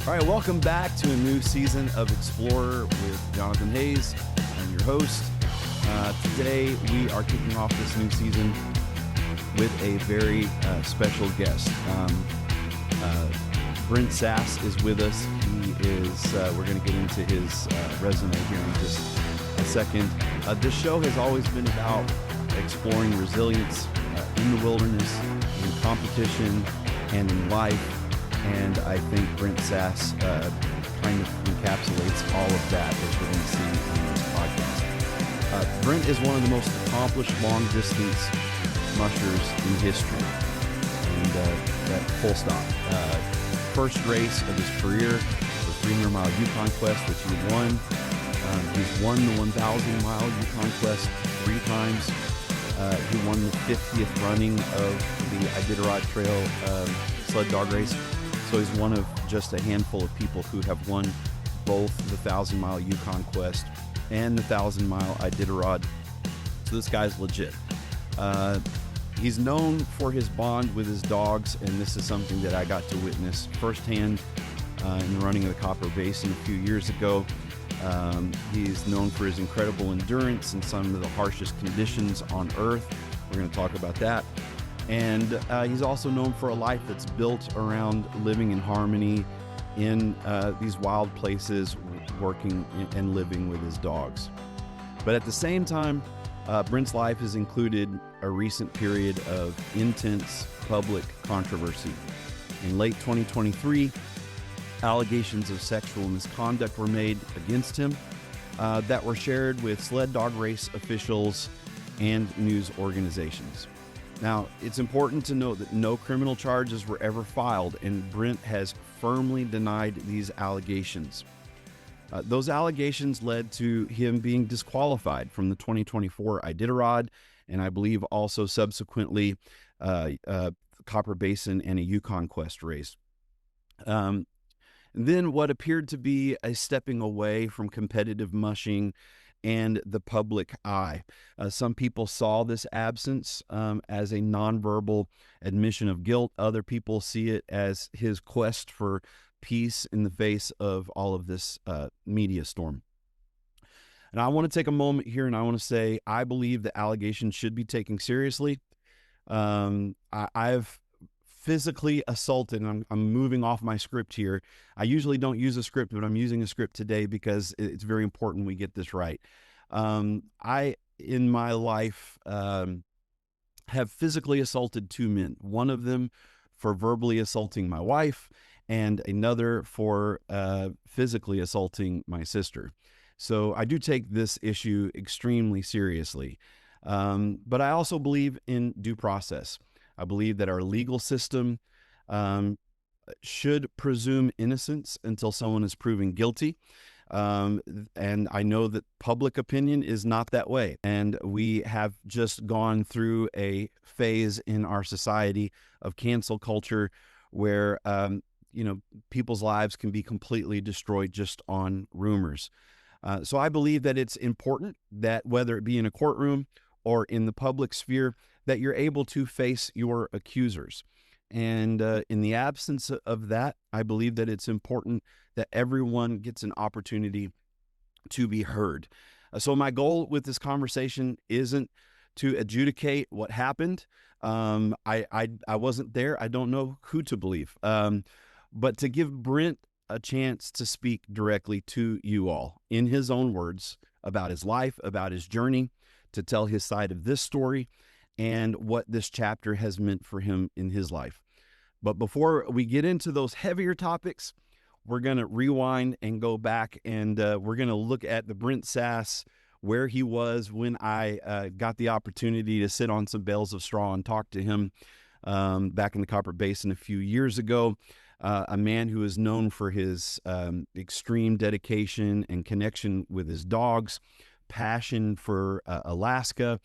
All right, welcome back to a new season of Explorer with Jonathan Hayes. I'm your host. Today, we are kicking off this new season with a very special guest. Brent Sass is with us. We're going to get into his resume here in just a second. This show has always been about exploring resilience in the wilderness, in competition, and in life. And I think Brent Sass kind of encapsulates all of that as we're going to see in this podcast. Brent is one of the most accomplished long-distance mushers in history. And that full stop. First race of his career, the 300-mile Yukon Quest, which he won. He's won the 1,000-mile Yukon Quest 3 times. He won the 50th running of the Iditarod Trail sled dog race. So he's one of just a handful of people who have won both the 1,000-mile Yukon Quest and the 1,000-mile Iditarod. So this guy's legit. He's known for his bond with his dogs, and this is something that I got to witness firsthand in the running of the Copper Basin a few years ago. He's known for his incredible endurance in some of the harshest conditions on Earth. We're going to talk about that. And he's also known for a life that's built around living in harmony in these wild places, working and living with his dogs. But at the same time, Brent's life has included a recent period of intense public controversy. In late 2023, allegations of sexual misconduct were made against him that were shared with sled dog race officials and news organizations. Now, it's important to note that no criminal charges were ever filed, and Brent has firmly denied these allegations. Those allegations led to him being disqualified from the 2024 Iditarod, and I believe also subsequently Copper Basin and a Yukon Quest race. Then what appeared to be a stepping away from competitive mushing and the public eye. Some people saw this absence as a nonverbal admission of guilt. Other people see it as his quest for peace in the face of all of this media storm. And I want to take a moment here and I want to say I believe the allegations should be taken seriously. I've physically assaulted, and I'm moving off my script here. I usually don't use a script, but I'm using a script today because it's very important we get this right. I, in my life, have physically assaulted 2 men, one of them for verbally assaulting my wife and another for physically assaulting my sister. So I do take this issue extremely seriously. But I also believe in due process. I believe that our legal system should presume innocence until someone is proven guilty. And I know that public opinion is not that way. And we have just gone through a phase in our society of cancel culture where, people's lives can be completely destroyed just on rumors. So I believe that it's important that whether it be in a courtroom or in the public sphere, that you're able to face your accusers. And in the absence of that, I believe that it's important that everyone gets an opportunity to be heard. So my goal with this conversation isn't to adjudicate what happened. I wasn't there. I don't know who to believe. But to give Brent a chance to speak directly to you all in his own words about his life, about his journey, to tell his side of this story and what this chapter has meant for him in his life. But before we get into those heavier topics, we're going to rewind and go back, and we're going to look at the Brent Sass, where he was when I got the opportunity to sit on some bales of straw and talk to him back in the Copper Basin a few years ago. A man who is known for his extreme dedication and connection with his dogs, passion for Alaska,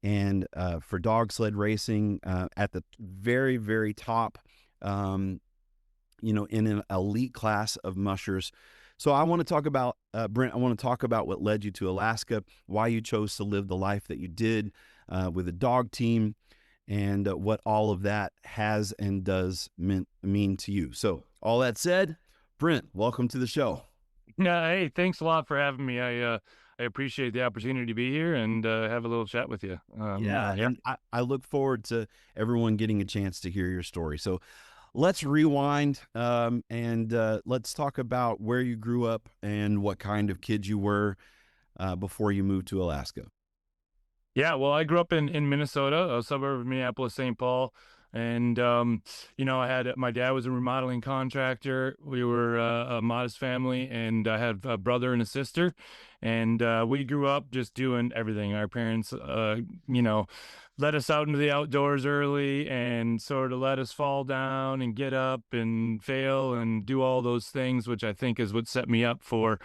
and for dog sled racing at the very, very top, in an elite class of mushers. So I want to talk about, Brent, I want to talk about what led you to Alaska, why you chose to live the life that you did with a dog team, and what all of that has and does mean to you. So all that said, Brent, welcome to the show. Yeah, hey, thanks a lot for having me. I appreciate the opportunity to be here and have a little chat with you. Yeah, Yeah. and I look forward to everyone getting a chance to hear your story. So let's rewind and let's talk about where you grew up and what kind of kid you were before you moved to Alaska. Yeah, well, I grew up in Minnesota, a suburb of Minneapolis, St. Paul. And, I had my dad was a remodeling contractor. We were a modest family, and I had a brother and a sister. And we grew up just doing everything. Our parents, let us out into the outdoors early and sort of let us fall down and get up and fail and do all those things, which I think is what set me up for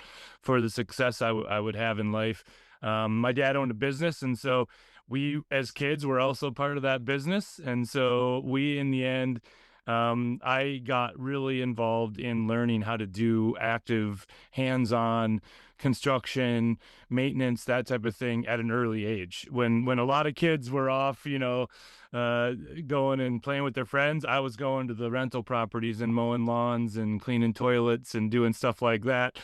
the success I would have in life. My dad owned a business, and so we, as kids, were also part of that business. And so we, in the end, I got really involved in learning how to do active, hands-on construction, maintenance, that type of thing at an early age. When a lot of kids were off, going and playing with their friends, I was going to the rental properties and mowing lawns and cleaning toilets and doing stuff like that.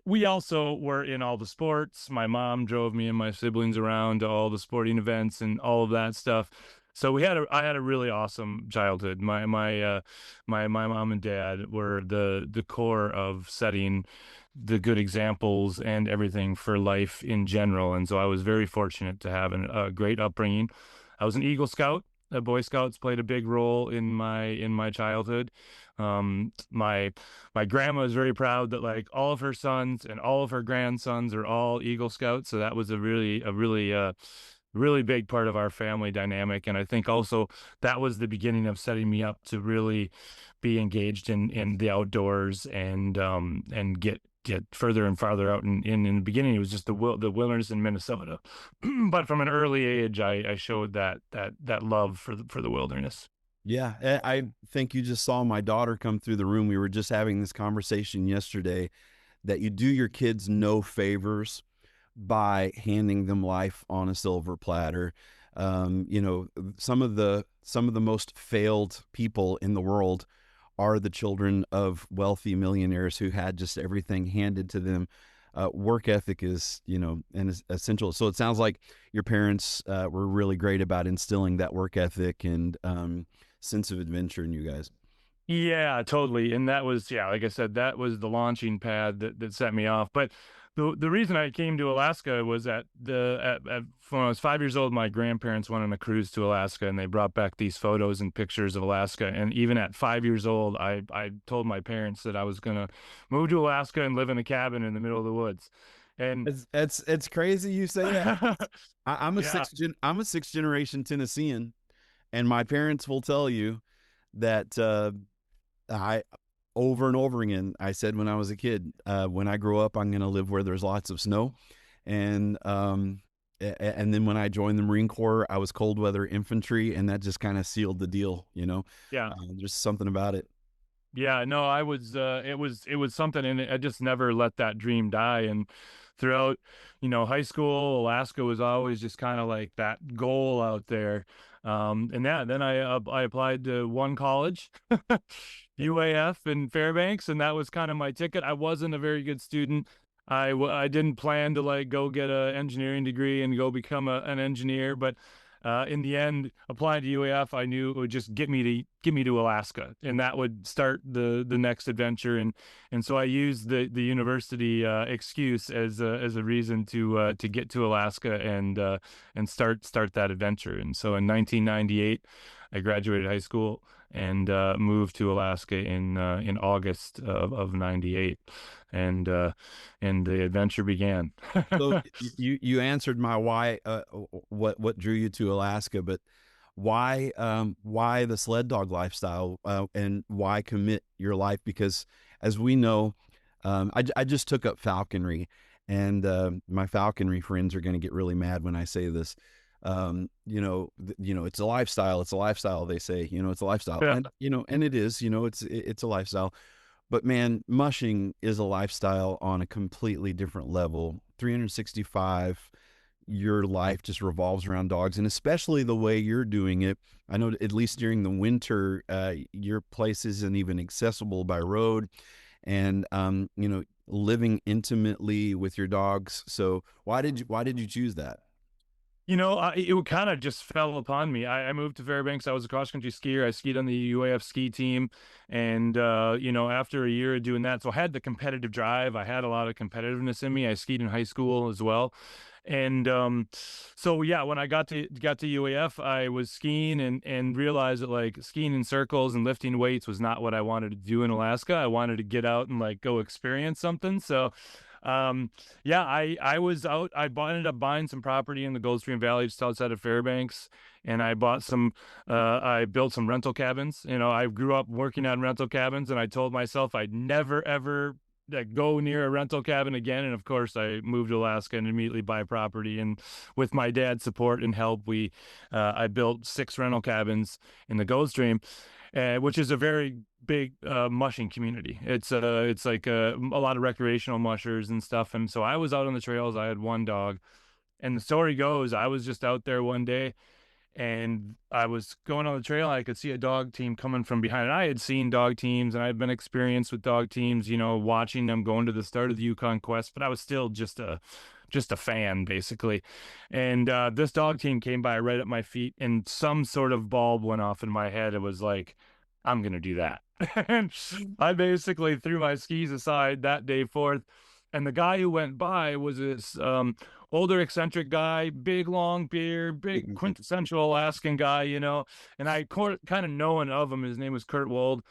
We also were in all the sports. My mom drove me and my siblings around to all the sporting events and all of that stuff. So I had a really awesome childhood. My mom and dad were the core of setting the good examples and everything for life in general. And so I was very fortunate to have a great upbringing. I was an Eagle Scout. The Boy Scouts played a big role in my childhood. My grandma is very proud that like all of her sons and all of her grandsons are all Eagle Scouts. So that was really big part of our family dynamic. And I think also that was the beginning of setting me up to really be engaged in the outdoors and get further and farther out. In the beginning, it was just the wilderness in Minnesota, but from an early age, I showed that love for the wilderness. Yeah, I think you just saw my daughter come through the room. We were just having this conversation yesterday that you do your kids no favors by handing them life on a silver platter. You know, some of the most failed people in the world are the children of wealthy millionaires who had just everything handed to them. Work ethic is, an essential. So it sounds like your parents were really great about instilling that work ethic and sense of adventure in you guys. Yeah, totally. And that was, yeah, like I said, that was the launching pad that set me off. But the reason I came to Alaska was when I was 5 years old, my grandparents went on a cruise to Alaska and they brought back these photos and pictures of Alaska. And even at 5 years old, I told my parents that I was gonna move to Alaska and live in a cabin in the middle of the woods. And It's crazy you say that. I'm a yeah, sixth generation Tennessean, and my parents will tell you that I over and over again I said when I was a kid, when I grow up, I'm going to live where there's lots of snow, and and then when I joined the Marine Corps, I was cold weather infantry, and that just kind of sealed the deal. yeah. There's something about it. Yeah, no, it was something, and I just never let that dream die. And throughout, high school, Alaska was always just kind of like that goal out there. And yeah, then I applied to one college, UAF in Fairbanks, and that was kind of my ticket. I wasn't a very good student. I didn't plan to like go get a engineering degree and go become an engineer, but in the end, applying to UAF, I knew it would just get me to Alaska, and that would start the next adventure. And so I used the university excuse as a reason to get to Alaska and start that adventure. And so in 1998, I graduated high school and moved to Alaska in August of '98, and and the adventure began. So you answered my why, what drew you to Alaska, but why the sled dog lifestyle, and why commit your life? Because as we know, I just took up falconry, and my falconry friends are going to get really mad when I say this. It's a lifestyle. It's a lifestyle. They say, it's a lifestyle, Yeah. and it is. It's a lifestyle. But man, mushing is a lifestyle on a completely different level. 365, your life just revolves around dogs, and especially the way you're doing it. I know at least during the winter, your place isn't even accessible by road. and living intimately with your dogs. So why did you choose that? It kind of just fell upon me. I moved to Fairbanks. I was a cross country skier. I skied on the UAF ski team. And, after a year of doing that, so I had the competitive drive. I had a lot of competitiveness in me. I skied in high school as well. And so yeah, when I got to UAF, I was skiing and realized that like skiing in circles and lifting weights was not what I wanted to do in Alaska. I wanted to get out and like go experience something. So um yeah, I was out. Ended up buying some property in the Goldstream Valley just outside of Fairbanks, and I built some rental cabins. I grew up working on rental cabins, and I told myself I'd never ever go near a rental cabin again. And of course, I moved to Alaska and immediately buy property. And with my dad's support and help, I built 6 rental cabins in the Goldstream, which is a very big mushing community. It's like a lot of recreational mushers and stuff. And so I was out on the trails. I had one dog, and the story goes, I was just out there one day, and I was going on the trail. I could see a dog team coming from behind. And I had seen dog teams, and I had been experienced with dog teams, watching them going to the start of the Yukon Quest, but I was still just a fan basically. And this dog team came by right at my feet, and some sort of bulb went off in my head. It was like, I'm going to do that. And I basically threw my skis aside that day forth. And the guy who went by was this older eccentric guy, big long beard, big quintessential Alaskan guy, and I kind of knowing of him. His name was Kurt Wold.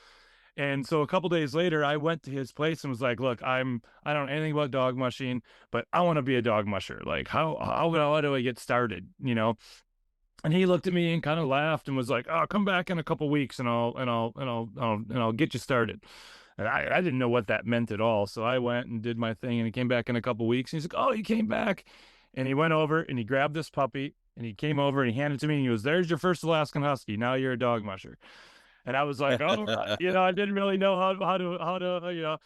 And so a couple days later, I went to his place and was like, "Look, I don't know anything about dog mushing, but I want to be a dog musher. Like, how do I get started?" And he looked at me and kind of laughed and was like, "Oh, come back in a couple weeks, and I'll get you started." And I didn't know what that meant at all. So I went and did my thing, and he came back in a couple weeks. And he's like, "Oh, you came back," and he went over and he grabbed this puppy and he came over and he handed it to me and he goes, "There's your first Alaskan Husky. Now you're a dog musher." And I was like, "Oh, I didn't really know how to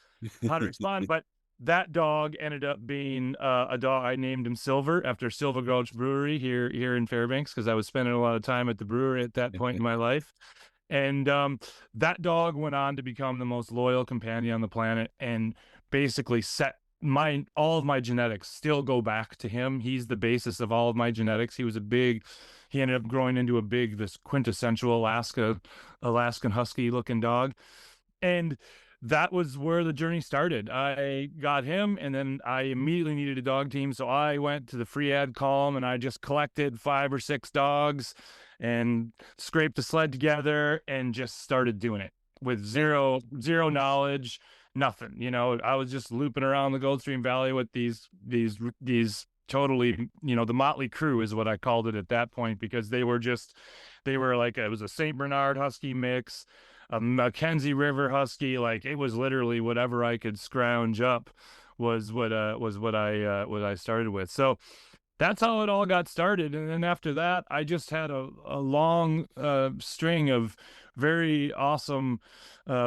respond." But that dog ended up being a dog. I named him Silver after Silver Gulch Brewery here in Fairbanks, because I was spending a lot of time at the brewery at that point in my life. And that dog went on to become the most loyal companion on the planet, and basically set all of my genetics still go back to him. He's the basis of all of my genetics. He ended up growing into this quintessential Alaskan Husky looking dog. And that was where the journey started. I got him, and then I immediately needed a dog team. So I went to the free ad column and I just collected 5 or 6 dogs and scraped a sled together and just started doing it with zero knowledge, nothing. I was just looping around the Goldstream Valley with these totally, the motley crew is what I called it at that point, because they were like, it was a St. Bernard Husky mix, a Mackenzie River Husky. Like, it was literally whatever I could scrounge up was what I started with. So that's how it all got started. And then after that, I just had a long string of very awesome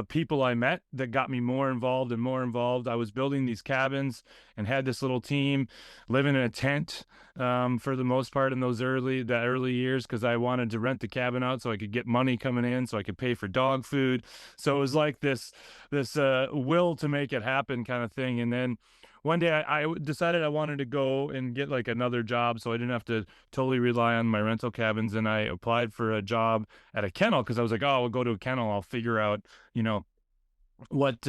people I met that got me more involved and more involved. I was building these cabins and had this little team living in a tent for the most part in those early years, because I wanted to rent the cabin out so I could get money coming in so I could pay for dog food. So it was like this will to make it happen kind of thing. And then one day I decided I wanted to go and get like another job so I didn't have to totally rely on my rental cabins. And I applied for a job at a kennel, because I was like, "Oh, I'll go to a kennel. I'll figure out, what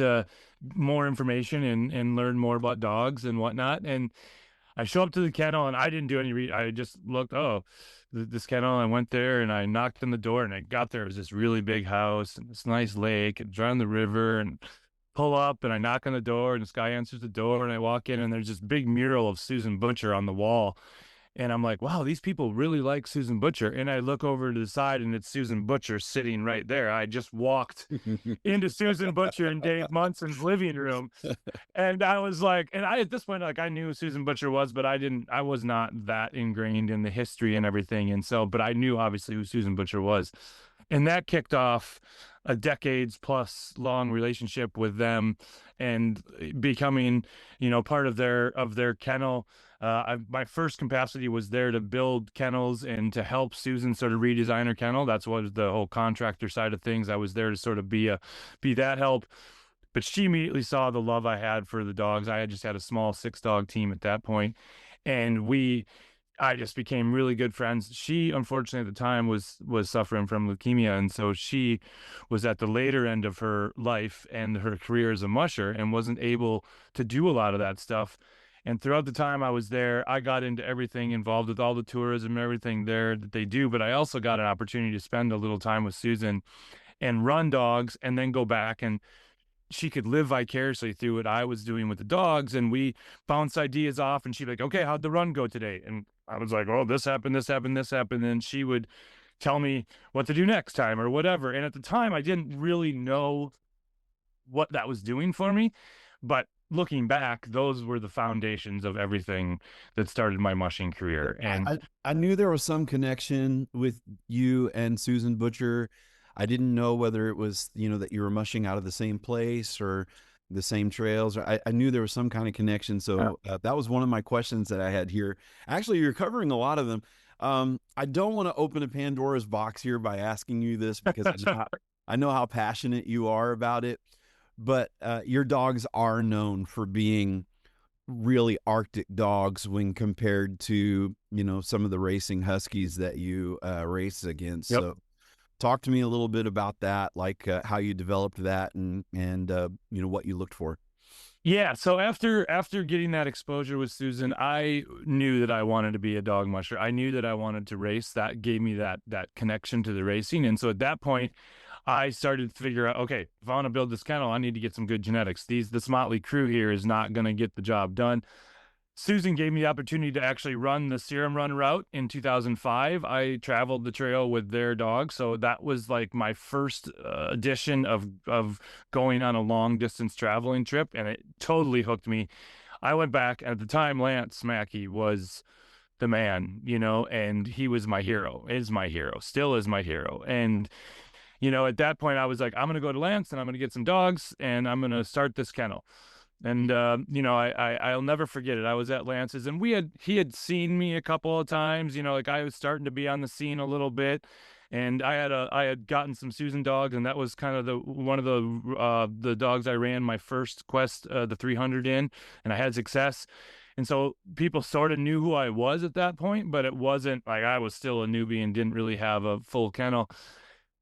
more information and learn more about dogs and whatnot." And I show up to the kennel and I didn't do any I just looked, oh, this kennel. I went there and I knocked on the door, and I got there. It was this really big house and this nice lake and right on the river, and pull up and I knock on the door, and this guy answers the door, and I walk in, and there's this big mural of Susan Butcher on the wall. And I'm like, wow, these people really like Susan Butcher. And I look over to the side, and it's Susan Butcher sitting right there. I just walked into Susan Butcher and Dave Munson's living room. And I was like, at this point, like, I knew who Susan Butcher was, but I was not that ingrained in the history and everything. And so, but I knew obviously who Susan Butcher was. And that kicked off a decades plus long relationship with them, and becoming, part of their kennel. My first capacity was there to build kennels and to help Susan sort of redesign her kennel. That's what the whole contractor side of things. I was there to sort of be that help. But she immediately saw the love I had for the dogs. I had just had a small 6-dog team at that point, and I just became really good friends. She, unfortunately, at the time was suffering from leukemia, and so she was at the later end of her life and her career as a musher, and wasn't able to do a lot of that stuff. And throughout the time I was there, I got into everything involved with all the tourism, everything there that they do. But I also got an opportunity to spend a little time with Susan and run dogs, and then go back, and she could live vicariously through what I was doing with the dogs. And we bounce ideas off, and she'd be like, okay, how'd the run go today? And I was like, oh, this happened, this happened, this happened. And she would tell me what to do next time or whatever. And at the time, I didn't really know what that was doing for me. But looking back, those were the foundations of everything that started my mushing career. And I knew there was some connection with you and Susan Butcher. I didn't know whether it was, that you were mushing out of the same place or the same trails. Or I knew there was some kind of connection. So that was one of my questions that I had here. Actually, you're covering a lot of them. I don't want to open a Pandora's box here by asking you this, because I know how passionate you are about it. But your dogs are known for being really Arctic dogs when compared to, some of the racing Huskies that you race against. Yep. So talk to me a little bit about that, like how you developed that and what you looked for. Yeah, so after getting that exposure with Susan, I knew that I wanted to be a dog musher. I knew that I wanted to race. That gave me that connection to the racing. And so at that point, I started to figure out, okay, if I want to build this kennel, I need to get some good genetics. This motley crew here is not going to get the job done. Susan gave me the opportunity to actually run the Serum Run route in 2005. I traveled the trail with their dog, so that was like my first edition of going on a long distance traveling trip, and it totally hooked me. I went back, and at the time, Lance Mackey was the man, and he was my hero, is my hero, still is my hero. And at that point, I was like, I'm going to go to Lance and I'm going to get some dogs and I'm going to start this kennel. And, I'll never forget it. I was at Lance's, and he had seen me a couple of times, like I was starting to be on the scene a little bit. And I had gotten some Susan dogs, and that was kind of one of the dogs I ran my first Quest, the 300 in, and I had success. And so people sort of knew who I was at that point, but it wasn't like I was still a newbie and didn't really have a full kennel.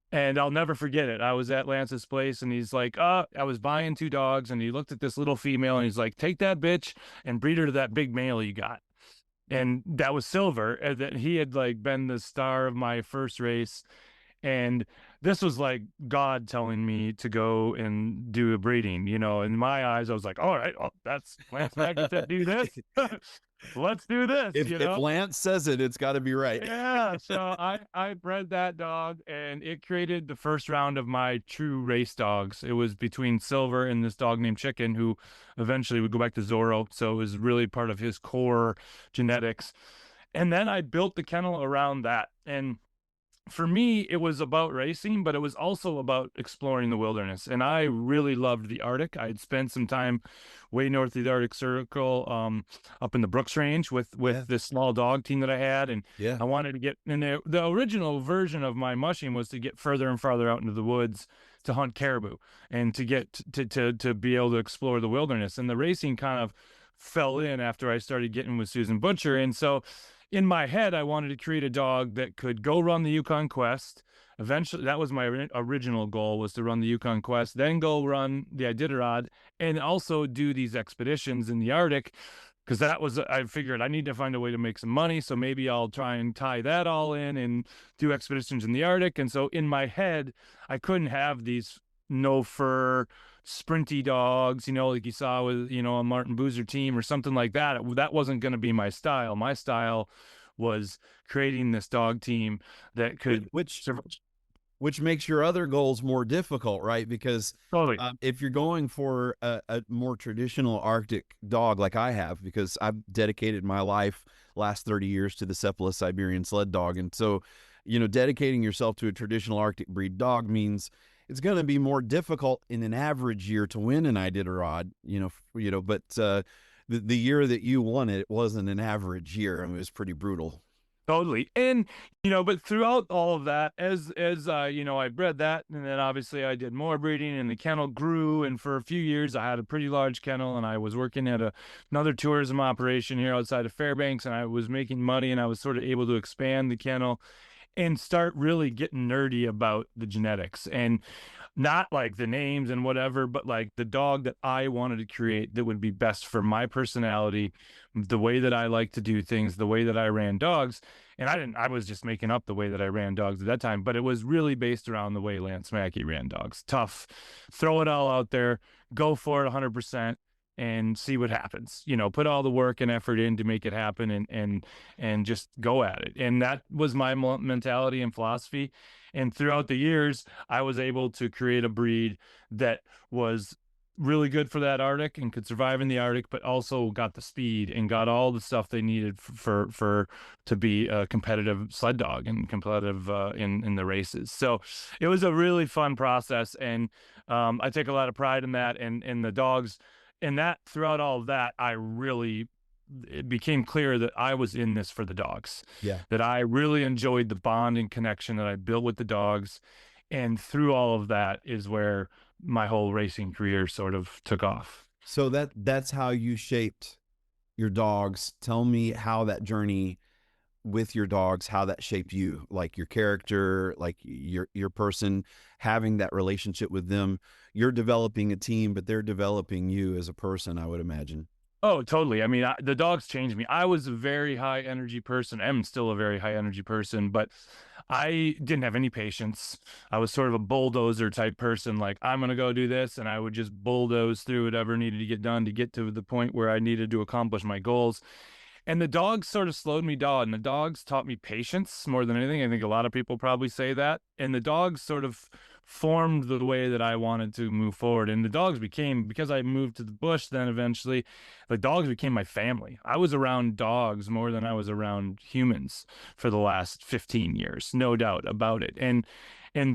And I'll never forget it. I was at Lance's place, and he's like, I was buying 2 dogs, and he looked at this little female, and he's like, take that bitch and breed her to that big male you got. And that was Silver, and that he had like been the star of my first race. And this was like God telling me to go and do a breeding, in my eyes. I was like, all right, that's Lance Mackey said, do this. Let's do this. If Lance says it, it's got to be right. Yeah. So I bred that dog, and it created the first round of my true race dogs. It was between Silver and this dog named Chicken, who eventually would go back to Zorro. So it was really part of his core genetics. And then I built the kennel around that. And for me, it was about racing, but it was also about exploring the wilderness. And I really loved the Arctic. I had spent some time way north of the Arctic Circle, up in the Brooks Range with this small dog team that I had. And I wanted to get in there. The original version of my mushing was to get further and farther out into the woods to hunt caribou and to get to be able to explore the wilderness. And the racing kind of fell in after I started getting with Susan Butcher. And so in my head, I wanted to create a dog that could go run the Yukon Quest. Eventually, that was my original goal, was to run the Yukon Quest, then go run the Iditarod, and also do these expeditions in the Arctic, because I figured I need to find a way to make some money, so maybe I'll try and tie that all in and do expeditions in the Arctic. And so in my head, I couldn't have these no fur sprinty dogs, like you saw with, a Martin Boozer team or something like that. That wasn't going to be my style. My style was creating this dog team that could, which makes your other goals more difficult, right? Because totally. If you're going for a more traditional Arctic dog like I have, because I've dedicated my life last 30 years to the Seppala Siberian sled dog. And so, dedicating yourself to a traditional Arctic breed dog means it's going to be more difficult in an average year to win an Iditarod, but the year that you won it, it wasn't an average year. I mean, it was pretty brutal. Totally. And, but throughout all of that, as I bred that, and then obviously I did more breeding and the kennel grew. And for a few years, I had a pretty large kennel and I was working at another tourism operation here outside of Fairbanks, and I was making money and I was sort of able to expand the kennel and start really getting nerdy about the genetics, and not like the names and whatever, but like the dog that I wanted to create that would be best for my personality, the way that I like to do things, the way that I ran dogs. And I was just making up the way that I ran dogs at that time, but it was really based around the way Lance Mackey ran dogs. Tough, throw it all out there, go for it 100%. And see what happens. Put all the work and effort in to make it happen, and just go at it. And that was my mentality and philosophy. And throughout the years, I was able to create a breed that was really good for that Arctic and could survive in the Arctic, but also got the speed and got all the stuff they needed for to be a competitive sled dog and competitive in the races. So it was a really fun process, and I take a lot of pride in that, and the dogs. And that throughout all of that, it became clear that I was in this for the dogs. Yeah. That I really enjoyed the bond and connection that I built with the dogs. And through all of that is where my whole racing career sort of took off. So that's how you shaped your dogs. Tell me how that journey with your dogs, how that shaped you, like your character, like your person, having that relationship with them. You're developing a team, but they're developing you as a person, I would imagine. Oh, totally. I mean, the dogs changed me. I was a very high energy person. I'm still a very high energy person, but I didn't have any patience. I was sort of a bulldozer type person. Like, I'm going to go do this. And I would just bulldoze through whatever needed to get done to get to the point where I needed to accomplish my goals. And the dogs sort of slowed me down. The dogs taught me patience more than anything. I think a lot of people probably say that. And the dogs sort of formed the way that I wanted to move forward. And the dogs became, because I moved to the bush, then eventually the dogs became my family. I was around dogs more than I was around humans for the last 15 years, no doubt about it. And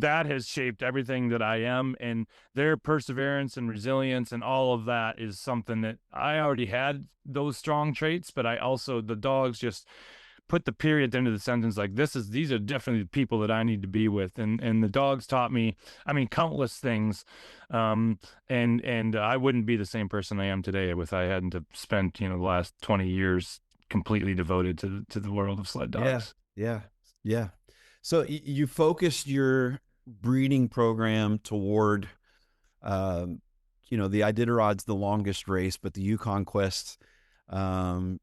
that has shaped everything that I am, and their perseverance and resilience and all of that is something that I already had those strong traits, but the dogs just put the period at the end of the sentence, like, these are definitely the people that I need to be with. And the dogs taught me, I mean, countless things. And I wouldn't be the same person I am today if I hadn't have spent, the last 20 years completely devoted to the world of sled dogs. Yeah. So you focused your breeding program toward, the Iditarod's the longest race, but the Yukon Quest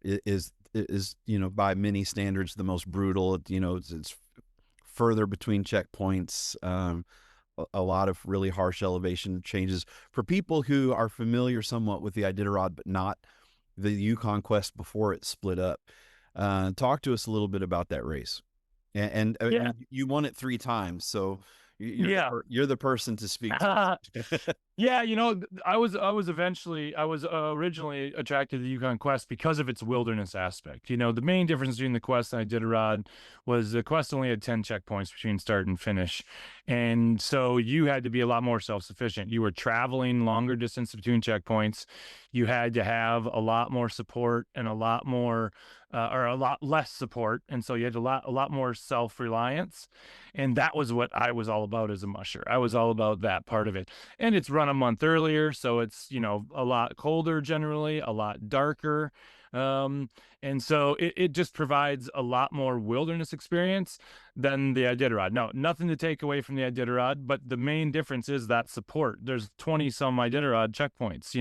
is by many standards the most brutal. It's further between checkpoints. A lot of really harsh elevation changes for people who are familiar somewhat with the Iditarod, but not the Yukon Quest before it split up. Talk to us a little bit about that race. And you won it 3 times, so you're the person to speak to. Yeah, I was originally attracted to the Yukon Quest because of its wilderness aspect. The main difference between the Quest and Iditarod was the Quest only had 10 checkpoints between start and finish. And so you had to be a lot more self-sufficient. You were traveling longer distance between checkpoints. You had to have a lot more support and a lot less support. And so you had a lot more self-reliance. And that was what I was all about as a musher. I was all about that part of it. And it's run a month earlier, so it's, a lot colder generally, a lot darker. And so it just provides a lot more wilderness experience than the Iditarod. No, nothing to take away from the Iditarod, but the main difference is that support. There's 20 some Iditarod checkpoints.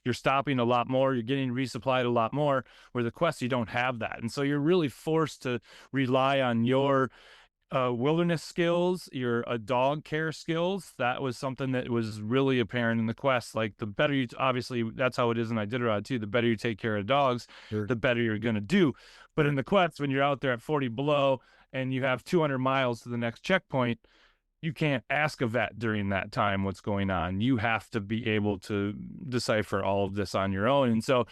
You're stopping a lot more, you're getting resupplied a lot more, where the Quest, you don't have that. And so you're really forced to rely on your wilderness skills, your dog care skills. That was something that was really apparent in the Quest. Like, the better obviously that's how it is in Iditarod too. The better you take care of dogs, sure, the better you're going to do. But in the Quest, when you're out there at 40 below and you have 200 miles to the next checkpoint, you can't ask a vet during that time what's going on. You have to be able to decipher all of this on your own. And so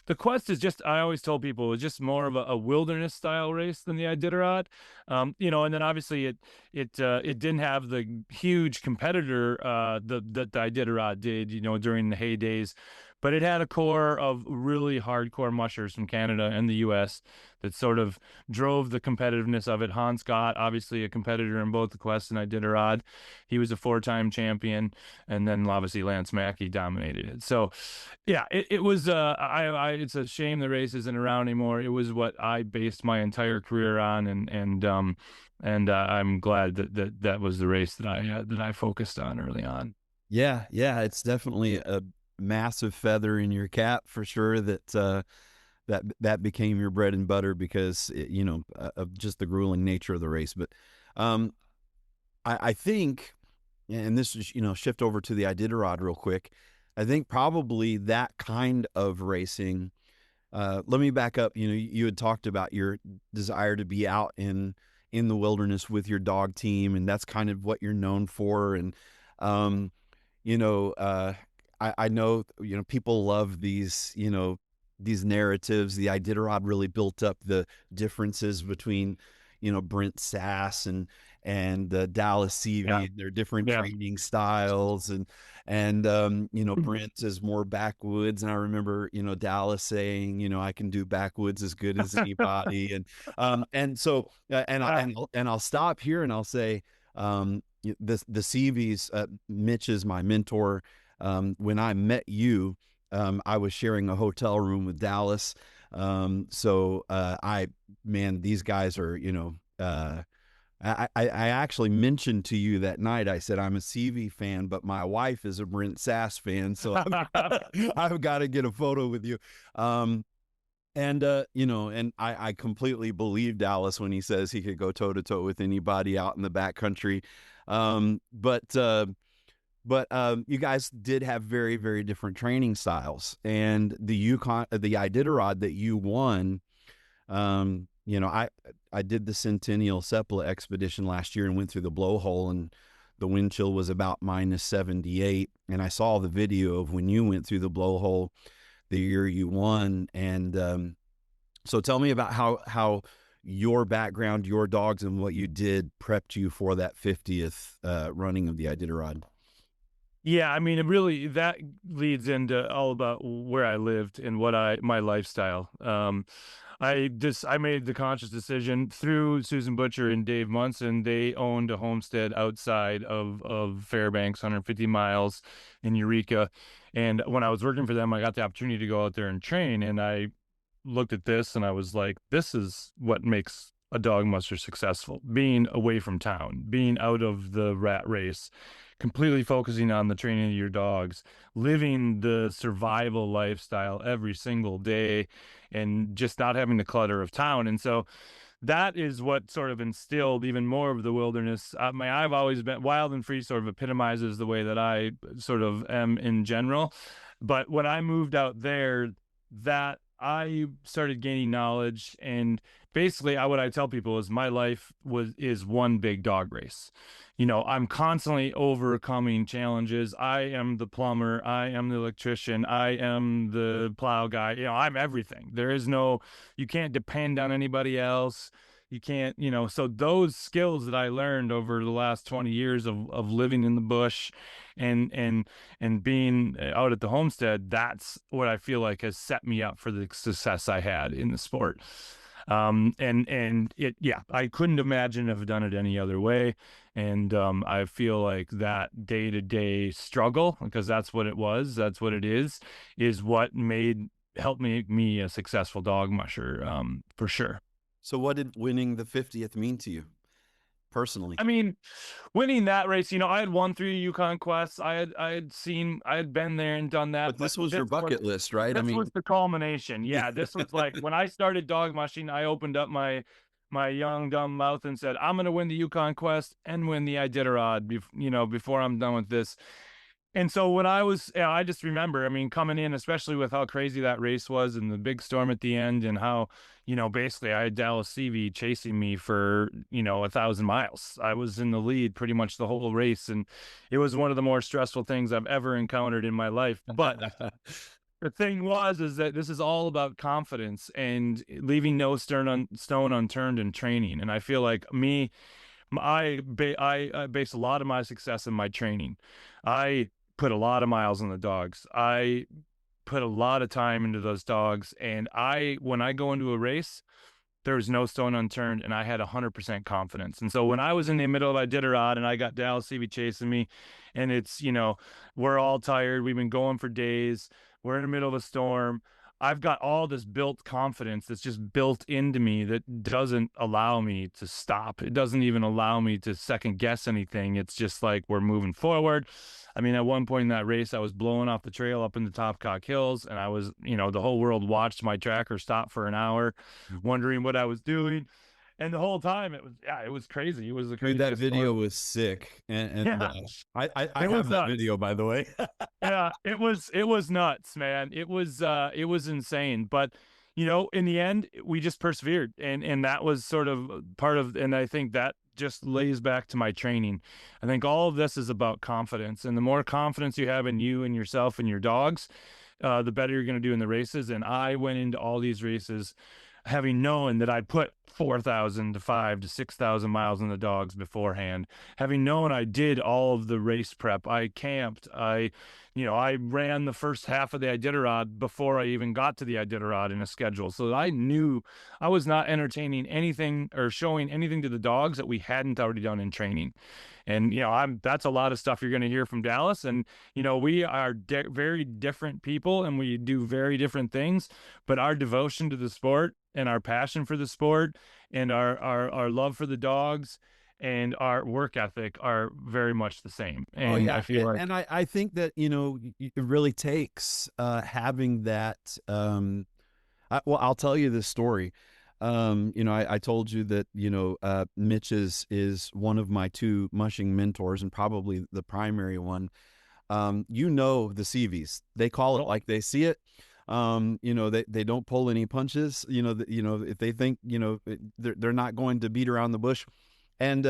the Quest is just, I always told people, it was just more of a wilderness style race than the Iditarod. And then obviously it didn't have the huge competitor that the Iditarod did, during the heydays. but it had a core of really hardcore mushers from Canada and the US that sort of drove the competitiveness of it. Hans Scott, obviously a competitor in both the Quest and Iditarod. He was a 4-time champion, and then obviously Lance Mackey dominated it. So yeah, it was it's a shame the race isn't around anymore. It was what I based my entire career on, and I'm glad that was the race that I focused on early on. Yeah, yeah, it's definitely a massive feather in your cap for sure that that became your bread and butter because of just the grueling nature of the race. But um, I think, and this is shift over to the Iditarod real quick. I think probably that kind of racing. Let me back up. You had talked about your desire to be out in the wilderness with your dog team, and that's kind of what you're known for. And um, you know, uh, I know people love these narratives. The Iditarod really built up the differences between Brent Sass and Dallas Yeah, Seavey and their different yeah. training styles, and Brent is more backwoods, and I remember Dallas saying I can do backwoods as good as anybody, and so and I'll stop here and I'll say the Seavies, Mitch is my mentor. When I met you, I was sharing a hotel room with Dallas. So man, these guys are, I actually mentioned to you that night, I said, I'm a CV fan, but my wife is a Brent Sass fan. So I've got to get a photo with you. And I completely believe Dallas when he says he could go toe to toe with anybody out in the backcountry. But you guys did have very, very different training styles, and the Iditarod that you won. I did the Centennial Seppala expedition last year and went through the blowhole, and the wind chill was about -78. And I saw the video of when you went through the blowhole the year you won. And so tell me about how your background, your dogs, and what you did prepped you for that 50th running of the Iditarod. Yeah, I mean, it really that leads into all about where I lived and my lifestyle. I made the conscious decision through Susan Butcher and Dave Munson. They owned a homestead outside of Fairbanks, 150 miles in Eureka. And when I was working for them, I got the opportunity to go out there and train. And I looked at this and I was like, this is what makes a dog muster successful: being away from town, being out of the rat race, completely focusing on the training of your dogs, living the survival lifestyle every single day, and just not having the clutter of town. And so that is what sort of instilled even more of the wilderness. I've always been wild and free, sort of epitomizes the way that I sort of am in general. But when I moved out there, that I started gaining knowledge, and basically what I tell people is my life is one big dog race. I'm constantly overcoming challenges. I am the plumber, I am the electrician, I am the plow guy. I'm everything. You can't depend on anybody else. You can't, so those skills that I learned over the last 20 years of living in the bush and being out at the homestead, that's what I feel like has set me up for the success I had in the sport. I couldn't imagine have done it any other way. And I feel like that day-to-day struggle, because that's what it was, that's what it is what helped make me a successful dog musher, for sure. So what did winning the 50th mean to you personally? I mean, winning that race, I had won 3 Yukon Quests. I had been there and done that. But this was your bucket list, right? This was the culmination. Yeah, this was like when I started dog mushing, I opened up my young dumb mouth and said, I'm going to win the Yukon Quest and win the Iditarod, before I'm done with this. And so when I just remember, I mean, coming in, especially with how crazy that race was and the big storm at the end, and how, basically I had Dallas CV chasing me for, 1,000 miles. I was in the lead pretty much the whole race. And it was one of the more stressful things I've ever encountered in my life. But the thing is that this is all about confidence and leaving no stone unturned in training. And I feel like I base a lot of my success in my training. I put a lot of miles on the dogs. I put a lot of time into those dogs. And when I go into a race, there was no stone unturned, and I had 100% confidence. And so when I was in the middle of Iditarod and I got Dallas CV chasing me, and it's, we're all tired. We've been going for days. We're in the middle of a storm. I've got all this built confidence that's just built into me that doesn't allow me to stop. It doesn't even allow me to second guess anything. It's just like we're moving forward. I mean, at one point in that race, I was blowing off the trail up in the Topcock Hills, and I was, the whole world watched my tracker stop for an hour, wondering what I was doing. And the whole time it was crazy. It was a crazy. Dude, that video was sick. And yeah. I have that video, by the way. Yeah, it was nuts, man. It was insane. But, in the end, we just persevered. And that was sort of part of, and I think that just lays back to my training. I think all of this is about confidence. And the more confidence you have in you and yourself and your dogs, the better you're going to do in the races. And I went into all these races having known that I'd put 4,000 to 5,000 to 6,000 miles in the dogs beforehand, having known I did all of the race prep, I camped, I ran the first half of the Iditarod before I even got to the Iditarod in a schedule. So I knew I was not entertaining anything or showing anything to the dogs that we hadn't already done in training. And, that's a lot of stuff you're going to hear from Dallas. And, we are very different people and we do very different things, but our devotion to the sport and our passion for the sport and our love for the dogs and our work ethic are very much the same. And I feel like, and I think that, it really takes having that. I'll tell you this story. I told you that, Mitch is one of my 2 mushing mentors and probably the primary one. The CVs, they call it like they see it. They don't pull any punches, if they think, they're not going to beat around the bush. And,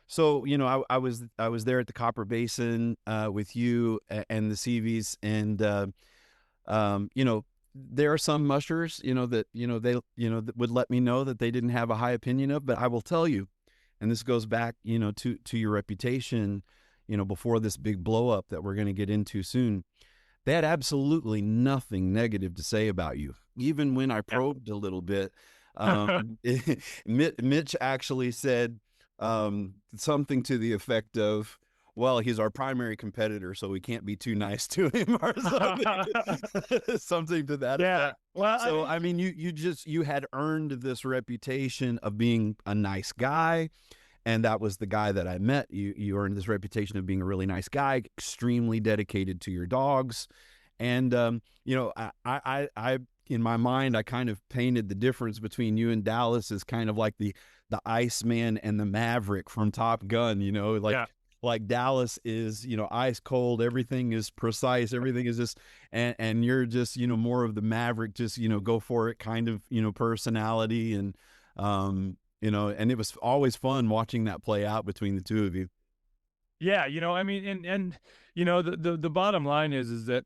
so, I was there at the Copper Basin, with you and the CVs, and, there are some mushers, that, that would let me know that they didn't have a high opinion of, but I will tell you, and this goes back, to your reputation, before this big blow up that we're going to get into soon. They had absolutely nothing negative to say about you. Even when I probed a little bit, Mitch actually said something to the effect of, well, he's our primary competitor, so we can't be too nice to him or something, something to that effect. Well, so, I mean, you had earned this reputation of being a nice guy. And that was the guy that I met. You earned this reputation of being a really nice guy, extremely dedicated to your dogs. And, I in my mind, I kind of painted the difference between you and Dallas as kind of like the Iceman and the Maverick from Top Gun, like Dallas is, ice cold. Everything is precise. Everything is just, and you're just, more of the Maverick, just, go for it kind of, personality. And, and it was always fun watching that play out between the 2 of you. Yeah, I mean, and the bottom line is that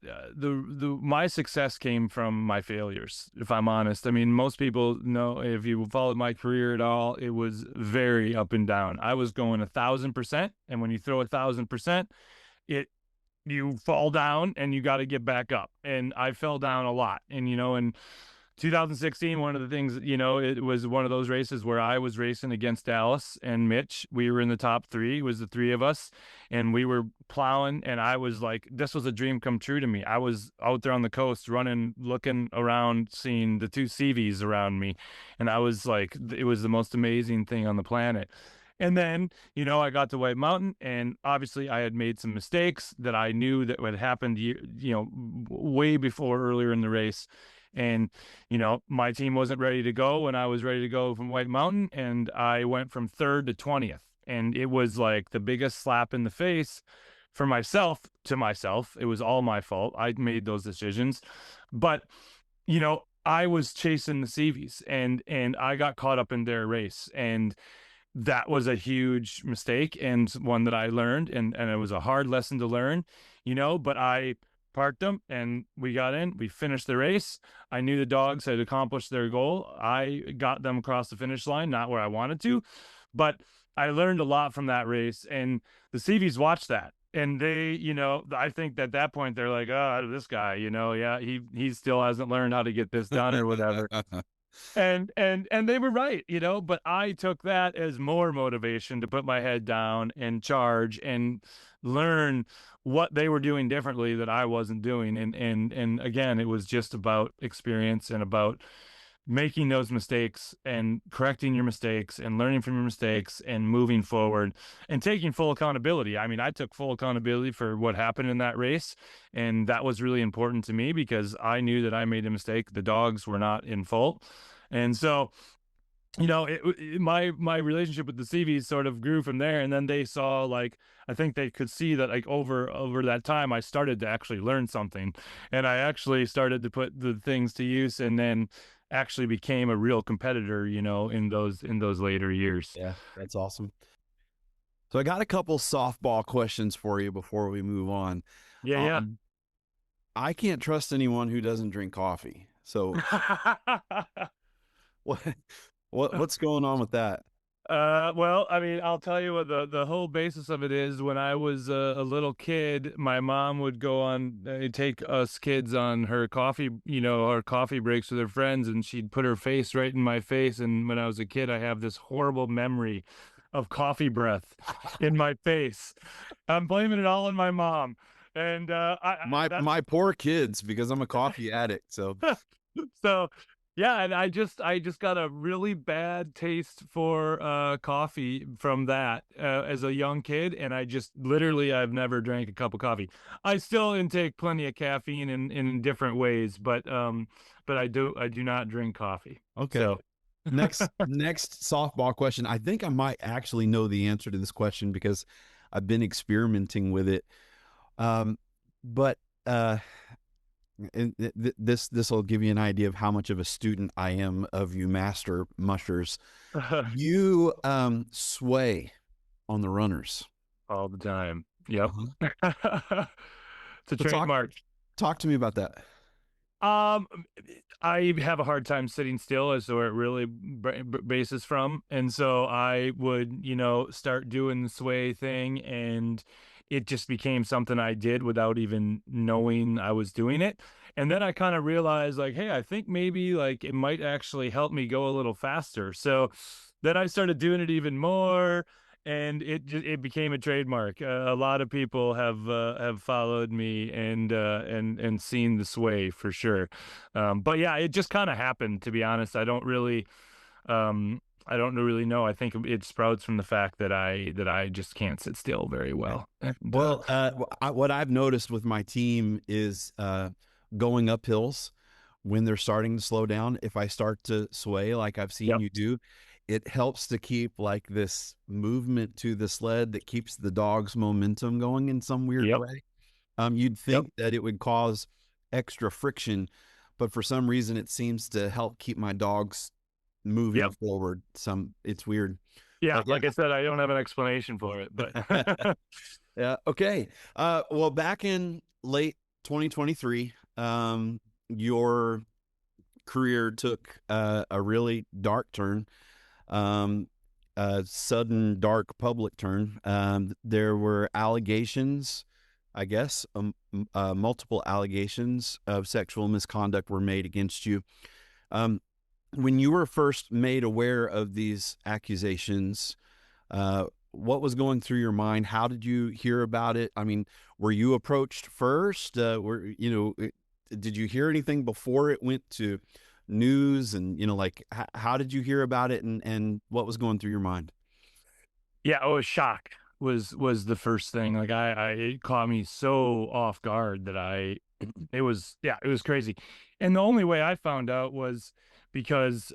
my success came from my failures, if I'm honest. I mean, most people know, if you followed my career at all, it was very up and down. I was going 1,000%, and when you throw 1,000%, you fall down and you got to get back up. And I fell down a lot, and 2016, one of the things, it was one of those races where I was racing against Dallas and Mitch. We were in the top 3, it was the 3 of us, and we were plowing, and I was like, this was a dream come true to me. I was out there on the coast running, looking around, seeing the 2 CVs around me, and I was like, it was the most amazing thing on the planet. And then, I got to White Mountain, and obviously I had made some mistakes that I knew that would happen, way before, earlier in the race. And, my team wasn't ready to go when I was ready to go from White Mountain, and I went from 3rd to 20th. And it was like the biggest slap in the face for myself to myself. It was all my fault. I made those decisions. But, I was chasing the CVs, and I got caught up in their race. And that was a huge mistake, and one that I learned, and it was a hard lesson to learn, but I parked them, and we got in. We finished the race. I knew the dogs had accomplished their goal. I got them across the finish line, not where I wanted to, but I learned a lot from that race, and the CVs watched that. And they, I think at that point they're like, oh, this guy, yeah, he still hasn't learned how to get this done or whatever. And they were right, but I took that as more motivation to put my head down and charge and learn what they were doing differently that I wasn't doing. And again, it was just about experience and about making those mistakes and correcting your mistakes and learning from your mistakes and moving forward and taking full accountability. I mean, I took full accountability for what happened in that race, and that was really important to me because I knew that I made a mistake. The dogs were not in fault. And so, my relationship with the Seavies sort of grew from there. And then they saw, like, I think they could see that, like, over that time, I started to actually learn something, and I actually started to put the things to use, and then actually became a real competitor, in those later years. Yeah, that's awesome. So I got a couple softball questions for you before we move on. Yeah. I can't trust anyone who doesn't drink coffee. So what what's going on with that? Well, I mean, I'll tell you what the whole basis of it is. When I was a little kid, my mom would go on, take us kids on her coffee, our coffee breaks with her friends, and she'd put her face right in my face. And when I was a kid, I have this horrible memory of coffee breath in my face. I'm blaming it all on my mom. And my poor kids, because I'm a coffee addict. So so yeah, and I just got a really bad taste for coffee from that as a young kid, and I just literally I've never drank a cup of coffee. I still intake plenty of caffeine in different ways, but I do not drink coffee. Okay. So next softball question. I think I might actually know the answer to this question because I've been experimenting with it. But this will give you an idea of how much of a student I am of you master mushers. You sway on the runners all the time. Yep. It's a So trademark. Talk to me about that. I have a hard time sitting still, as where it really bases from. And so I would, start doing the sway thing, and it just became something I did without even knowing I was doing it. And then I kind of realized, like, hey, I think maybe like it might actually help me go a little faster. So then I started doing it even more, and it became a trademark. A lot of people have followed me and seen the sway for sure. But yeah, it just kind of happened, to be honest. I don't really know. I think it sprouts from the fact that I just can't sit still very well. Well, what I've noticed with my team is going up hills when they're starting to slow down. If I start to sway like I've seen you do, it helps to keep like this movement to the sled that keeps the dog's momentum going in some weird way. You'd think that it would cause extra friction, but for some reason it seems to help keep my dogs moving forward. It's weird. Yeah, like I said, I don't have an explanation for it, but yeah. Okay. Well, back in late 2023, your career took a really dark turn, a sudden dark public turn. There were allegations, I guess, multiple allegations of sexual misconduct were made against you. When you were first made aware of these accusations, what was going through your mind? How did you hear about it? I mean, were you approached first? Did you hear anything before it went to news? And, how did you hear about it, and what was going through your mind? Yeah, shock was the first thing. Like it caught me so off guard that it was crazy. And the only way I found out was because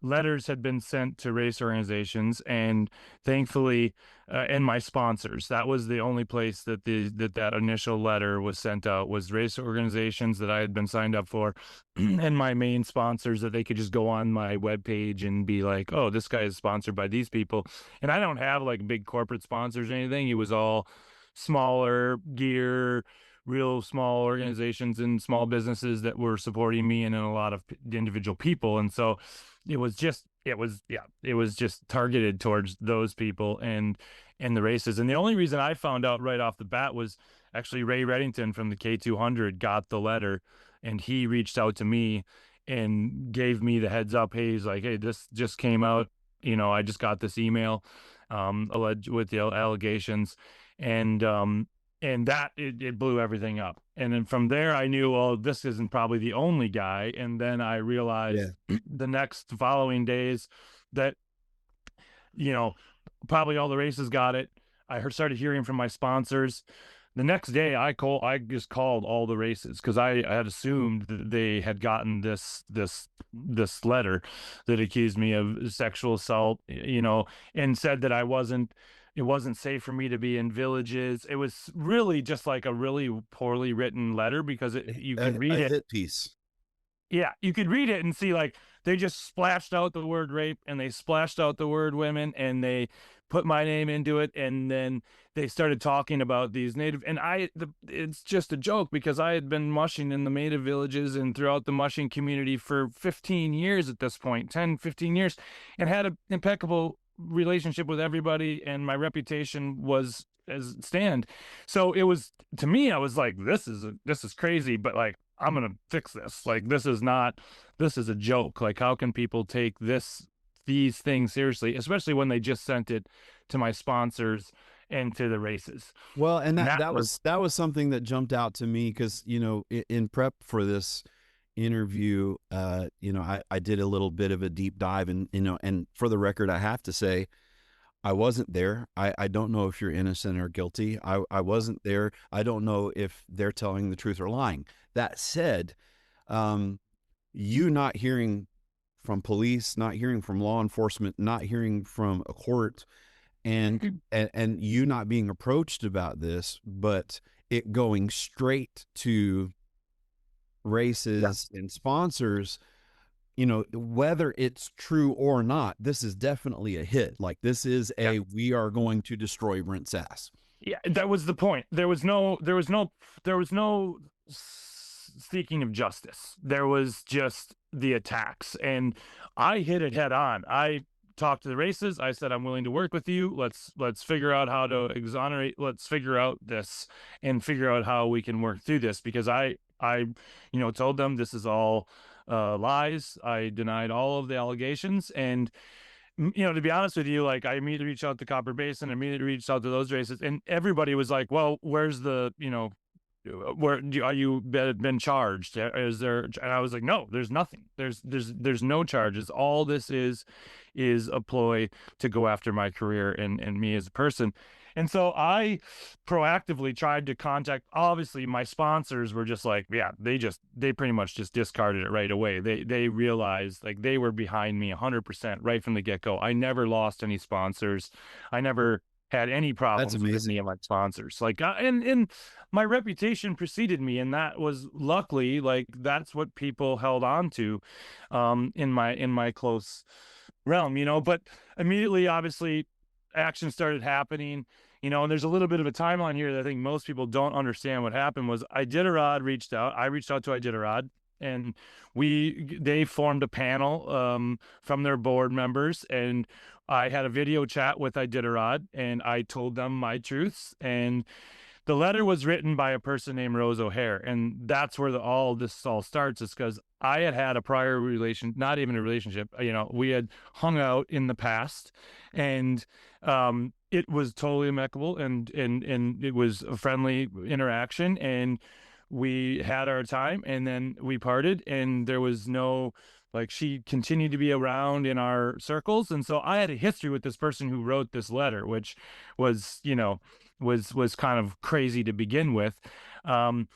letters had been sent to race organizations, and thankfully, and my sponsors. That was the only place that that initial letter was sent out, was race organizations that I had been signed up for, and my main sponsors, that they could just go on my webpage and be like, oh, this guy is sponsored by these people. And I don't have like big corporate sponsors or anything. It was all smaller gear, real small organizations and small businesses that were supporting me, and then a lot of individual people. And so it was just it was just targeted towards those people and the races. And the only reason I found out right off the bat was actually Ray Reddington from the K200 got the letter, and he reached out to me and gave me the heads up. Hey, he's like, hey, this just came out. I just got this email, alleged with the allegations, and that it blew everything up. And then from there, I knew, well, this isn't probably the only guy. And then I realized the next following days that, probably all the races got it. I started hearing from my sponsors. The next day, I just called all the races because I had assumed that they had gotten this letter that accused me of sexual assault, and said that it wasn't safe for me to be in villages. It was really just like a really poorly written letter because you can read it. Hit piece. Yeah, you could read it and see like they just splashed out the word rape and they splashed out the word women and they put my name into it, and then they started talking about these native, and it's just a joke because I had been mushing in the native villages and throughout the mushing community for 15 years at this point, 10, 15 years, and had an impeccable relationship with everybody, and my reputation was as stand. So it was, to me, I was like, this is crazy, but like, I'm gonna fix this. Like, this is a joke. Like, how can people take these things seriously, especially when they just sent it to my sponsors and to the races? Well, and that was something that jumped out to me because, in prep for this interview, I did a little bit of a deep dive, and, and for the record, I have to say, I wasn't there. I don't know if you're innocent or guilty. I wasn't there. I don't know if they're telling the truth or lying. That said, you not hearing from police, not hearing from law enforcement, not hearing from a court, and you not being approached about this, but it going straight to races and sponsors, whether it's true or not, this is definitely a hit. Like, this is we are going to destroy Brent Sass. Yeah, that was the point. There was no seeking of justice. There was just the attacks, and I hit it head on. I talked to the races. I said, I'm willing to work with you. Let's figure out how to exonerate. Let's figure out this and figure out how we can work through this, because I told them this is all lies. I denied all of the allegations, and to be honest with you, like, I immediately reached out to Copper Basin, immediately reached out to those races, and everybody was like, well, where's the where are you been charged? Is there? And I was like, no, there's nothing. There's no charges. All this is a ploy to go after my career and me as a person. And so I proactively tried to contact, obviously my sponsors were just like, yeah, they pretty much just discarded it right away. They realized, like, they were behind me 100% right from the get-go. I never lost any sponsors. I never had any problems with any of my sponsors. Like, and my reputation preceded me, and that was luckily, like, that's what people held on to in my close realm, but immediately, obviously, action started happening, and there's a little bit of a timeline here that I think most people don't understand. What happened was Iditarod reached out. I reached out to Iditarod, and they formed a panel from their board members, and I had a video chat with Iditarod, and I told them my truths, and the letter was written by a person named Rose O'Hare, and that's where all this starts, is because I had a prior relation, not even a relationship, we had hung out in the past, and it was totally amicable, and it was a friendly interaction, and we had our time, and then we parted, and there was no, like, she continued to be around in our circles. And so I had a history with this person who wrote this letter, which was, was kind of crazy to begin with. And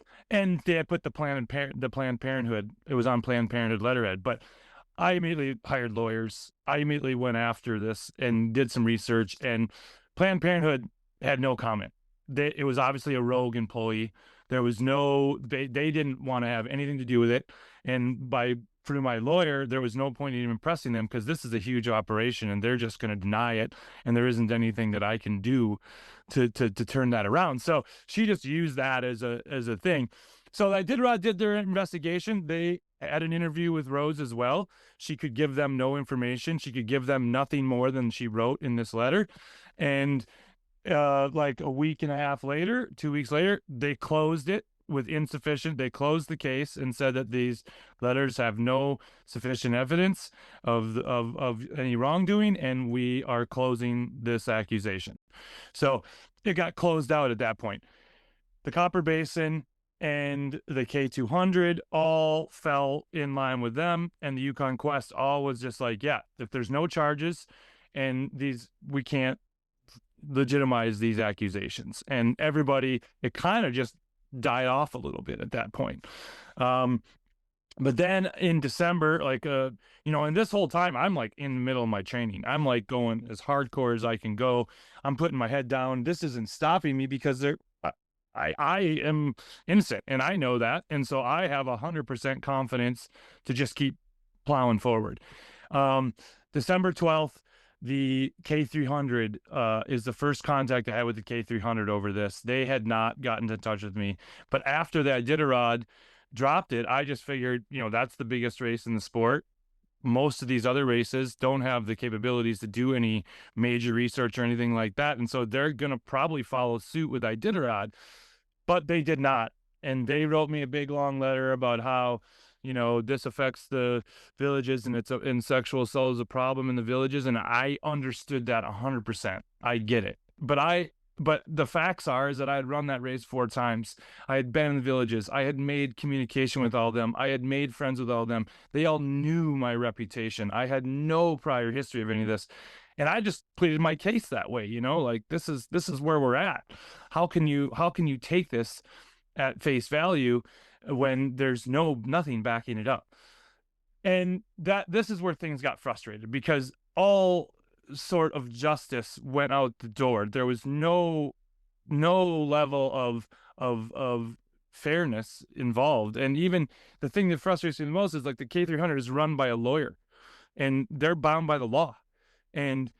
they had put the Planned Parenthood, it was on Planned Parenthood letterhead, but I immediately hired lawyers. I immediately went after this and did some research, and Planned Parenthood had no comment. It was obviously a rogue employee. There was they didn't want to have anything to do with it. And through my lawyer, there was no point in even pressing them, because this is a huge operation and they're just going to deny it. And there isn't anything that I can do to turn that around. So she just used that as a thing. So Iditarod did their investigation. They had an interview with Rose as well. She could give them no information. She could give them nothing more than she wrote in this letter. And like a week and a half later, 2 weeks later, they closed it with insufficient. They closed the case and said that these letters have no sufficient evidence of any wrongdoing, and we are closing this accusation. So it got closed out at that point. The Copper Basin and the K200 all fell in line with them, and the Yukon Quest all was just like, yeah, if there's no charges and these, we can't legitimize these accusations. And everybody, it kind of just died off a little bit at that point. But then in December, like, and this whole time I'm like in the middle of my training. I'm like going as hardcore as I can go. I'm putting my head down. This isn't stopping me because I am innocent, and I know that. And so I have 100% confidence to just keep plowing forward. December 12th, the K300 is the first contact I had with the K300 over this. They had not gotten in touch with me. But after that Iditarod dropped it, I just figured, that's the biggest race in the sport. Most of these other races don't have the capabilities to do any major research or anything like that. And so they're going to probably follow suit with Iditarod, but they did not. And they wrote me a big, long letter about how, this affects the villages, and sexual assault is a problem in the villages. And I understood that 100%. I get it. But the facts are is that I had run that race 4 times. I had been in the villages. I had made communication with all of them. I had made friends with all of them. They all knew my reputation. I had no prior history of any of this. And I just pleaded my case that way, like this is where we're at. How can you take this at face value when there's nothing backing it up? And this is where things got frustrated, because all sort of justice went out the door. There was no level of fairness involved. And even the thing that frustrates me the most is like the K300 is run by a lawyer, and they're bound by the law. And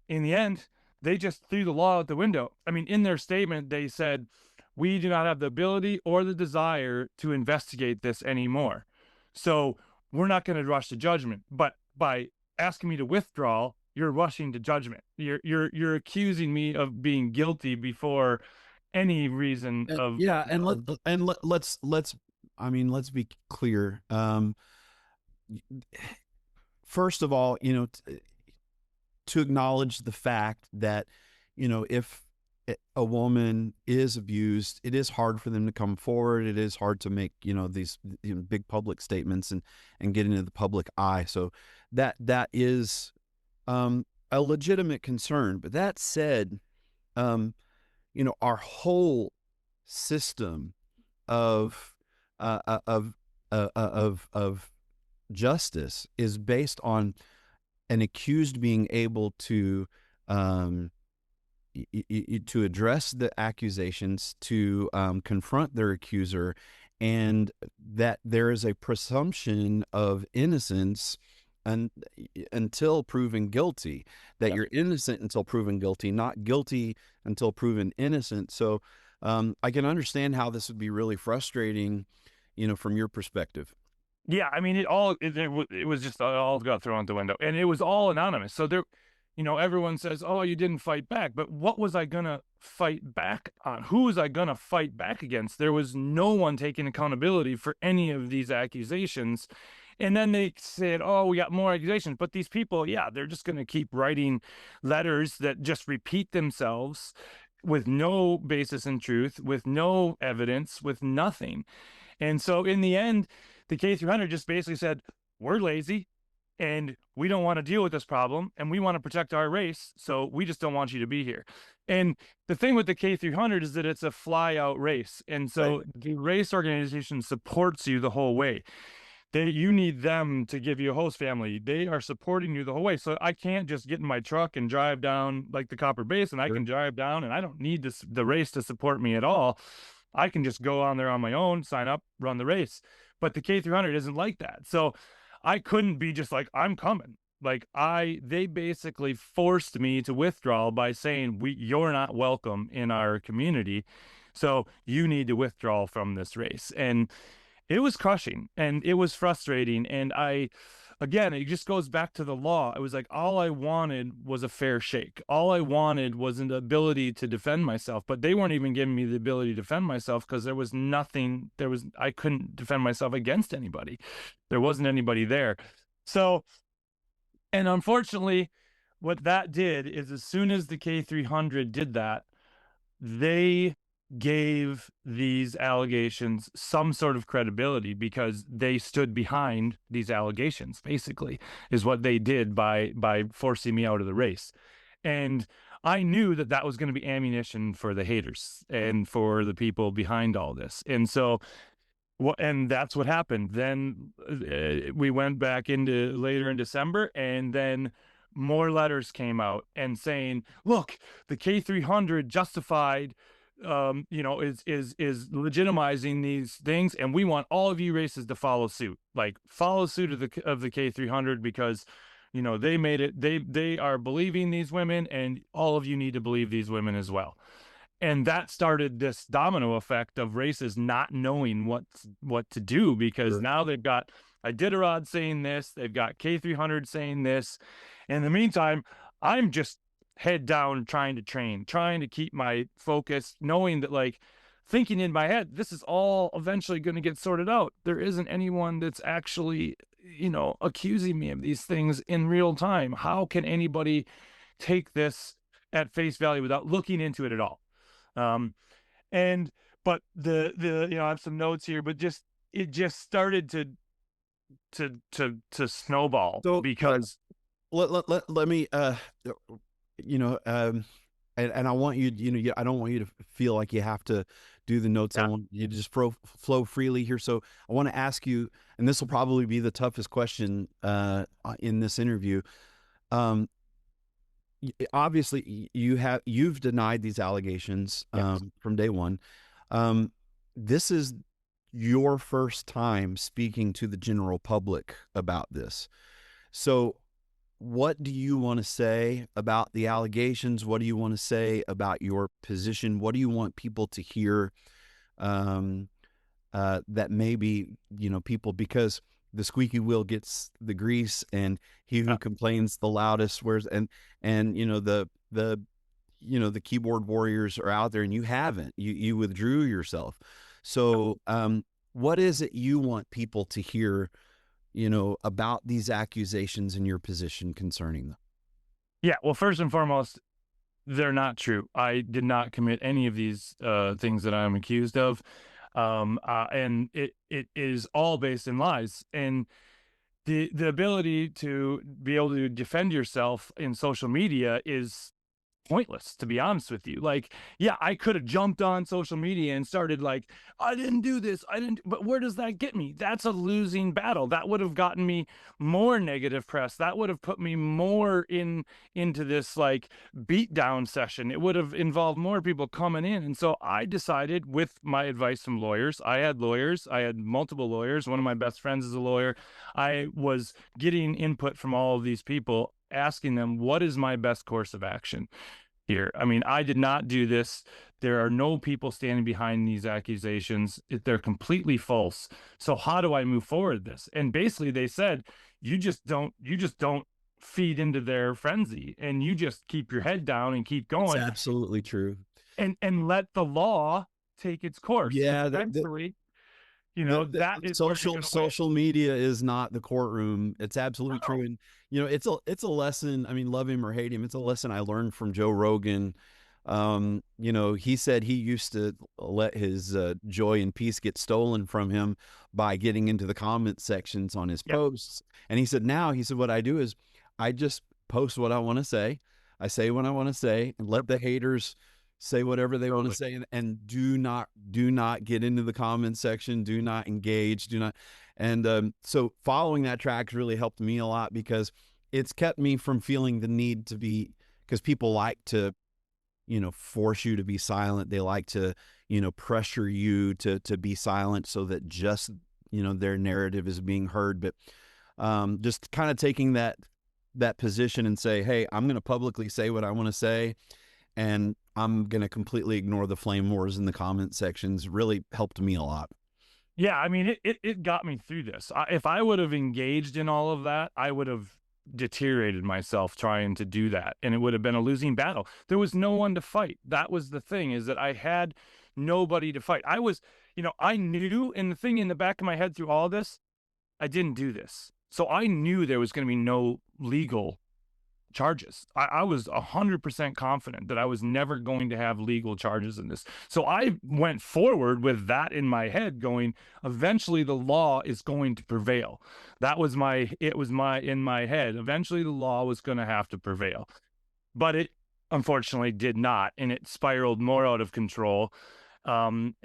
in the end, they just threw the law out the window. I mean, in their statement, they said, we do not have the ability or the desire to investigate this anymore. So we're not going to rush to judgment. But by asking me to withdraw, you're rushing to judgment. You're accusing me of being guilty before any reason of. Yeah. And let's be clear. First of all, to acknowledge the fact that, if a woman is abused, it is hard for them to come forward. It is hard to make, these big public statements and get into the public eye. So that is a legitimate concern. But that said, our whole system of justice is based on an accused being able to address the accusations, to confront their accuser, and that there is a presumption of innocence until proven guilty, that you're innocent until proven guilty, not guilty until proven innocent. So I can understand how this would be really frustrating, from your perspective. Yeah, I mean, it was just all got thrown out the window, and it was all anonymous. So there, everyone says, oh, you didn't fight back. But what was I going to fight back on? Who was I going to fight back against? There was no one taking accountability for any of these accusations. And then they said, oh, we got more accusations. But these people, yeah, they're just going to keep writing letters that just repeat themselves with no basis in truth, with no evidence, with nothing. And so in the end, the K300 just basically said, we're lazy and we don't want to deal with this problem, and we want to protect our race, so we just don't want you to be here. And the thing with the K300 is that it's a fly-out race. And so the race organization supports you the whole way. You need them to give you a host family. They are supporting you the whole way. So I can't just get in my truck and drive down like the Copper Basin. I can drive down, and I don't need the race to support me at all. I can just go on there on my own, sign up, run the race. But the K300 isn't like that. So I couldn't be just like, I'm coming. Like they basically forced me to withdraw by saying, you're not welcome in our community. So you need to withdraw from this race. And it was crushing and it was frustrating. And again, it just goes back to the law. It was like, all I wanted was a fair shake. All I wanted was an ability to defend myself, but they weren't even giving me the ability to defend myself because there was nothing, I couldn't defend myself against anybody. There wasn't anybody there. So, and unfortunately, what that did is as soon as the K300 did that, they gave these allegations some sort of credibility because they stood behind these allegations, basically, is what they did by forcing me out of the race. And I knew that that was going to be ammunition for the haters and for the people behind all this. And so, and that's what happened. Then we went back into later in December, and then more letters came out and saying, look, the K300 justified, is legitimizing these things, and we want all of you races to follow suit, like follow suit of the K300, because they made it, they are believing these women, and all of you need to believe these women as well. And that started this domino effect of races not knowing what to do, because sure. Now they've got Iditarod saying this, they've got K300 saying this. In the meantime, I'm just head down trying to train, trying to keep my focus, knowing that, like, thinking in my head, this is all eventually going to get sorted out. There isn't anyone that's actually, accusing me of these things in real time. How can anybody take this at face value without looking into it at all? But I have some notes here, but it just started to snowball. So because let me and I want you, I don't want you to feel like you have to do the notes. Yeah. I want you to just flow freely here. So I want to ask you, and this will probably be the toughest question in this interview. Obviously you've denied these allegations from day one. This is your first time speaking to the general public about this. So what do you want to say about the allegations? What do you want to say about your position? What do you want people to hear that maybe, people, because the squeaky wheel gets the grease, and he who complains the loudest wears, and the keyboard warriors are out there, and you haven't, you withdrew yourself. So what is it you want people to hear, about these accusations and your position concerning them? Yeah, well, first and foremost, they're not true. I did not commit any of these things that I'm accused of. And it is all based in lies. And the ability to be able to defend yourself in social media is pointless, to be honest with you. Like, yeah, I could have jumped on social media and started like, I didn't do this, but where does that get me? That's a losing battle. That would have gotten me more negative press. That would have put me more into this like beat down session. It would have involved more people coming in. And so I decided, with my advice from lawyers, I had multiple lawyers. One of my best friends is a lawyer. I was getting input from all of these people, asking them, what is my best course of action here? I mean, I did not do this. There are no people standing behind these accusations. They're completely false. So how do I move forward with this? And basically they said, you just don't feed into their frenzy, and you just keep your head down and keep going. That's absolutely true. And let the law take its course. Yeah. Eventually, that is social media is not the courtroom. It's absolutely true. And, it's a lesson. I mean, love him or hate him, it's a lesson I learned from Joe Rogan. He said he used to let his joy and peace get stolen from him by getting into the comment sections on his posts. And he said, what I do is I just post what I want to say. I say what I want to say, and let the haters say whatever they want to say, and do not get into the comment section. Do not engage. Do not. And so following that track really helped me a lot, because it's kept me from feeling the need to be, because people like to, force you to be silent. They like to, pressure you to be silent so that just, their narrative is being heard. But just kind of taking that position and say, hey, I'm going to publicly say what I want to say, and I'm going to completely ignore the flame wars in the comment sections, really helped me a lot. Yeah, I mean, it got me through this. If I would have engaged in all of that, I would have deteriorated myself trying to do that, and it would have been a losing battle. There was no one to fight. That was the thing, is that I had nobody to fight. I was, I knew, and the thing in the back of my head through all this, I didn't do this. So I knew there was going to be no legal charges. I was 100% confident that I was never going to have legal charges in this. So I went forward with that in my head, going, eventually the law is going to prevail. In my head, eventually the law was going to have to prevail. But it unfortunately did not, and it spiraled more out of control. And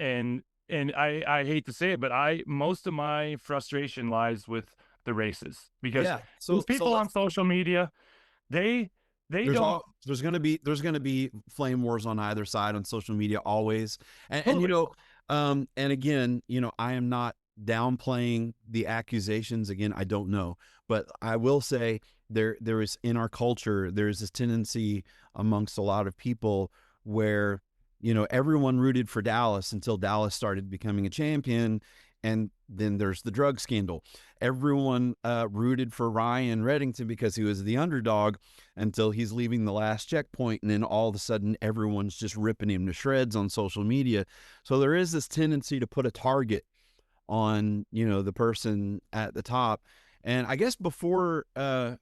I hate to say it, but most of my frustration lies with the races, because Yeah. people on social media, they don't. There's going to be flame wars on either side on social media always. And and again, I am not downplaying the accusations. Again, I don't know, but I will say there is, in our culture, there's this tendency amongst a lot of people where, everyone rooted for Dallas until Dallas started becoming a champion. And then there's the drug scandal. Everyone rooted for Ryan Reddington because he was the underdog until he's leaving the last checkpoint. And then all of a sudden, everyone's just ripping him to shreds on social media. So there is this tendency to put a target on, the person at the top. And I guess before I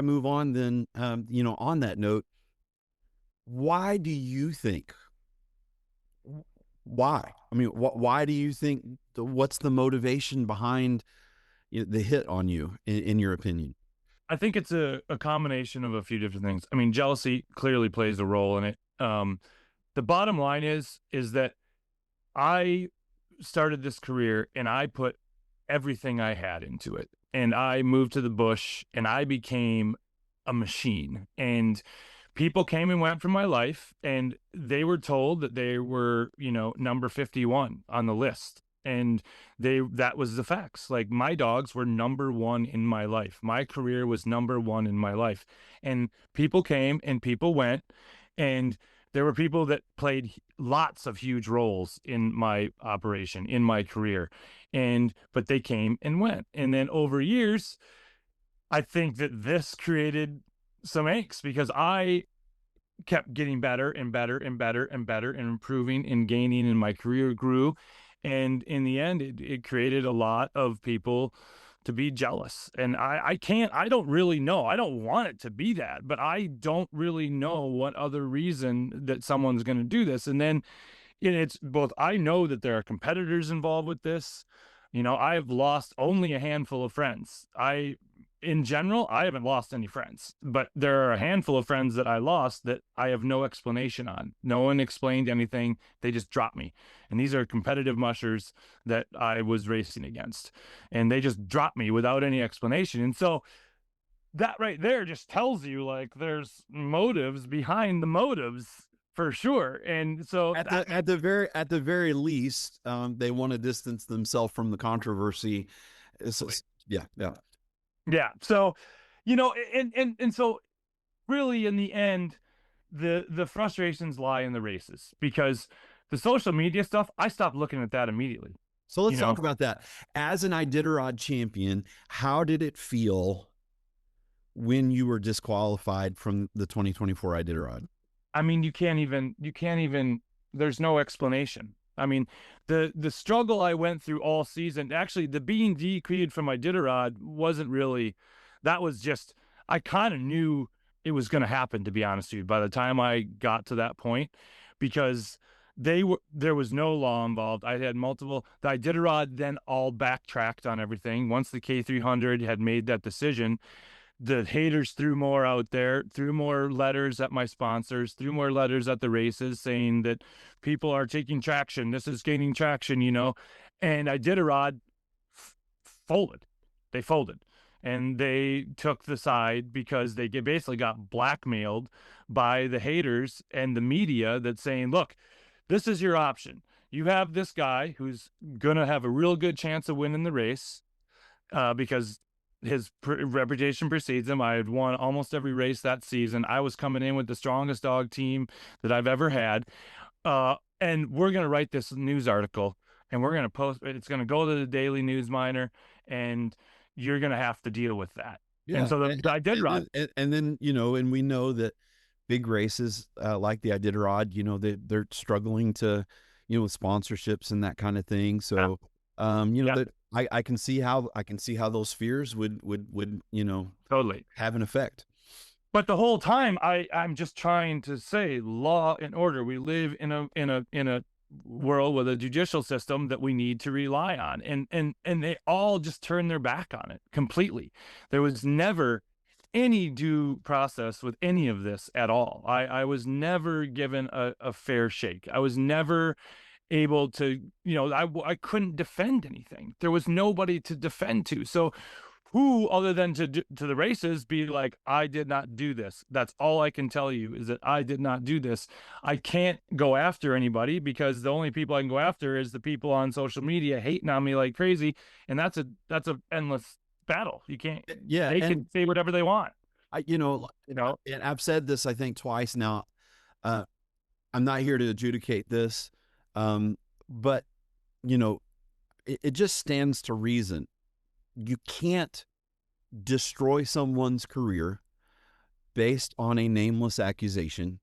move on, then, on that note, why do you think? Why? I mean, why do you think? What's the motivation behind the hit on you, in your opinion? I think it's a combination of a few different things. I mean, jealousy clearly plays a role in it. The bottom line is that I started this career and I put everything I had into it, and I moved to the bush and I became a machine. And people came and went from my life, and they were told that they were, number 51 on the list. And that was the facts. Like, my dogs were number one in my life. My career was number one in my life. And people came and people went, and there were people that played lots of huge roles in my operation, in my career. But they came and went. And then over years, I think that this created some angst, because I kept getting better and better and better and better and improving and gaining, and my career grew. And in the end, it created a lot of people to be jealous. And I don't really know. I don't want it to be that, but I don't really know what other reason that someone's going to do this. And then it's both, I know that there are competitors involved with this. I've lost only a handful of friends. In general, I haven't lost any friends, but there are a handful of friends that I lost that I have no explanation on. No one explained anything. They just dropped me. And these are competitive mushers that I was racing against, and they just dropped me without any explanation. And so that right there just tells you, like, there's motives behind the motives for sure. And so at the very least, they want to distance themselves from the controversy. Yeah. So, and so really in the end, the frustrations lie in the races, because the social media stuff, I stopped looking at that immediately. So let's talk about that. As an Iditarod champion, how did it feel when you were disqualified from the 2024 Iditarod? I mean, you can't even, there's no explanation. I mean, the struggle I went through all season, actually, the being decreed from Iditarod wasn't really, that was just, I kind of knew it was going to happen, to be honest with you, by the time I got to that point, because there was no law involved. I had multiple, the Iditarod then all backtracked on everything. Once the K300 had made that decision, the haters threw more out there, threw more letters at my sponsors, threw more letters at the races, saying that people are taking traction. This is gaining traction, and Iditarod folded. They folded, and they took the side because they basically got blackmailed by the haters and the media that's saying, look, this is your option. You have this guy who's going to have a real good chance of winning the race, because his reputation precedes him. I had won almost every race that season. I was coming in with the strongest dog team that I've ever had. And we're going to write this news article and we're going to post, it's going to go to the Daily News Miner, and you're going to have to deal with that. And Yeah. so the Iditarod. And then, and we know that big races like the Iditarod, they're struggling to, with sponsorships and that kind of thing. So, that I can see how those fears would, Totally have an effect. But the whole time I'm just trying to say law and order. We live in a world with a judicial system that we need to rely on. And they all just turned their back on it completely. There was never any due process with any of this at all. I was never given a fair shake. I was never able to, I couldn't defend anything. There was nobody to defend to. So who other than to the races be like, I did not do this. That's all I can tell you, is that I did not do this. I can't go after anybody because the only people I can go after is the people on social media hating on me like crazy. And that's a endless battle. You can't, they can say whatever they want. And I've said this, I think, twice now. I'm not here to adjudicate this. But it just stands to reason. You can't destroy someone's career based on a nameless accusation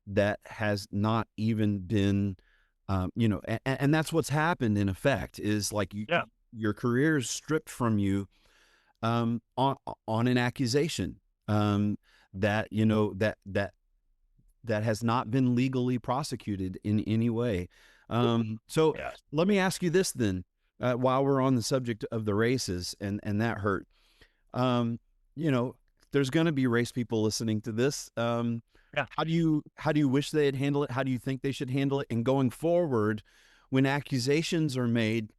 that has not even been, and that's what's happened in effect, is like your career is stripped from you on an accusation that has not been legally prosecuted in any way. So let me ask you this then. While we're on the subject of the races and that hurt, there's going to be race people listening to this. How do you wish they had handled it? How do you think they should handle it? And going forward, when accusations are made,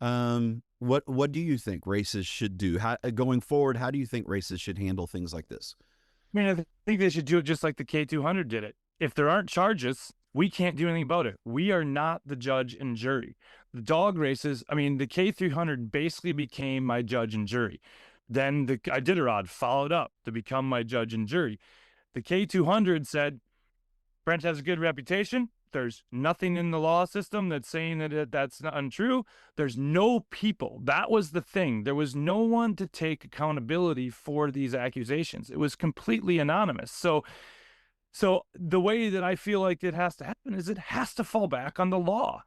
what do you think races should do? Going forward, how do you think races should handle things like this? I mean, I think they should do it just like the K200 did it. If there aren't charges, we can't do anything about it. We are not the judge and jury. The dog races, I mean, the K300 basically became my judge and jury. Then the Iditarod followed up to become my judge and jury. The K200 said, Brent has a good reputation. There's nothing in the law system that's saying that that's untrue. There's no people. That was the thing. There was no one to take accountability for these accusations. It was completely anonymous. So the way that I feel like it has to happen is it has to fall back on the law.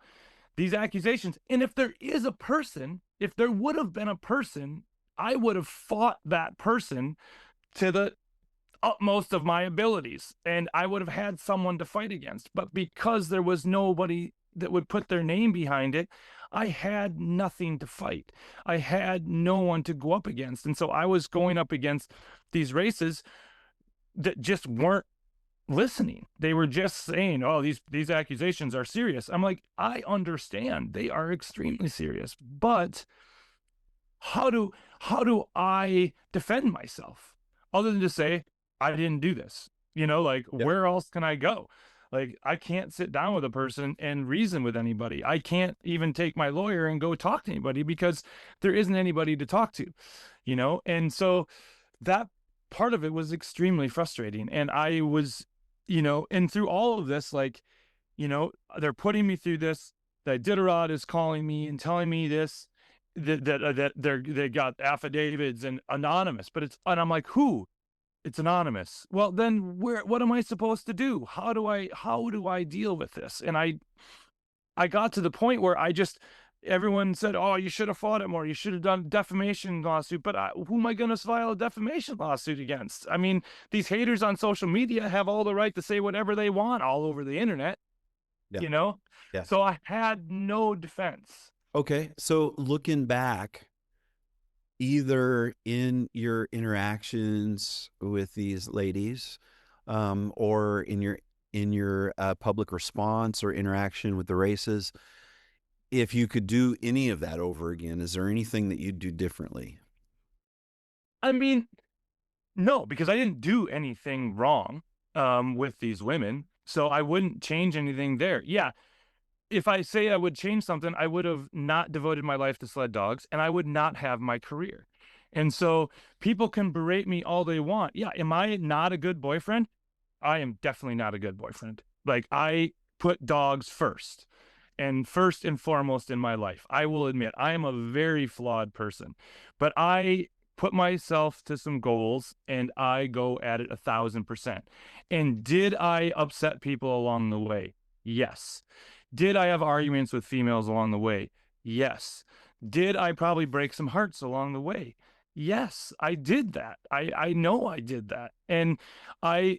These accusations. And if there is a person, if there would have been a person, I would have fought that person to the utmost of my abilities, and I would have had someone to fight against. But because there was nobody that would put their name behind it, I had nothing to fight. I had no one to go up against. And so I was going up against these races that just weren't listening. They were just saying, oh, these accusations are serious. I'm like, I understand they are extremely serious, but how do I defend myself other than to say I didn't do this? Where else can I go? Like, I can't sit down with a person and reason with anybody. I can't even take my lawyer and go talk to anybody because there isn't anybody to talk to, and so that part of it was extremely frustrating. And I was, and through all of this, they're putting me through this. The Iditarod is calling me and telling me this, that they got affidavits and anonymous, and I'm like, who? It's anonymous. Well, then what am I supposed to do? How do I deal with this? And I got to the point where everyone said, oh, you should have fought it more. You should have done a defamation lawsuit. But who am I going to file a defamation lawsuit against? I mean, these haters on social media have all the right to say whatever they want all over the internet, Yeah. So I had no defense. Okay. So looking back, either in your interactions with these ladies, or in your public response or interaction with the races, if you could do any of that over again, is there anything that you'd do differently? I mean, no, because I didn't do anything wrong with these women, so I wouldn't change anything there. Yeah, if I say I would change something, I would have not devoted my life to sled dogs, and I would not have my career. And so people can berate me all they want. Yeah, am I not a good boyfriend? I am definitely not a good boyfriend. Like, I put dogs first. and first and foremost in my life. I will admit I am a very flawed person, but I put myself to some goals and I go at it 1,000%. And did I upset people along the way? Yes. Did I have arguments with females along the way? Yes. Did I probably break some hearts along the way? Yes, I did that. I know I did that. And I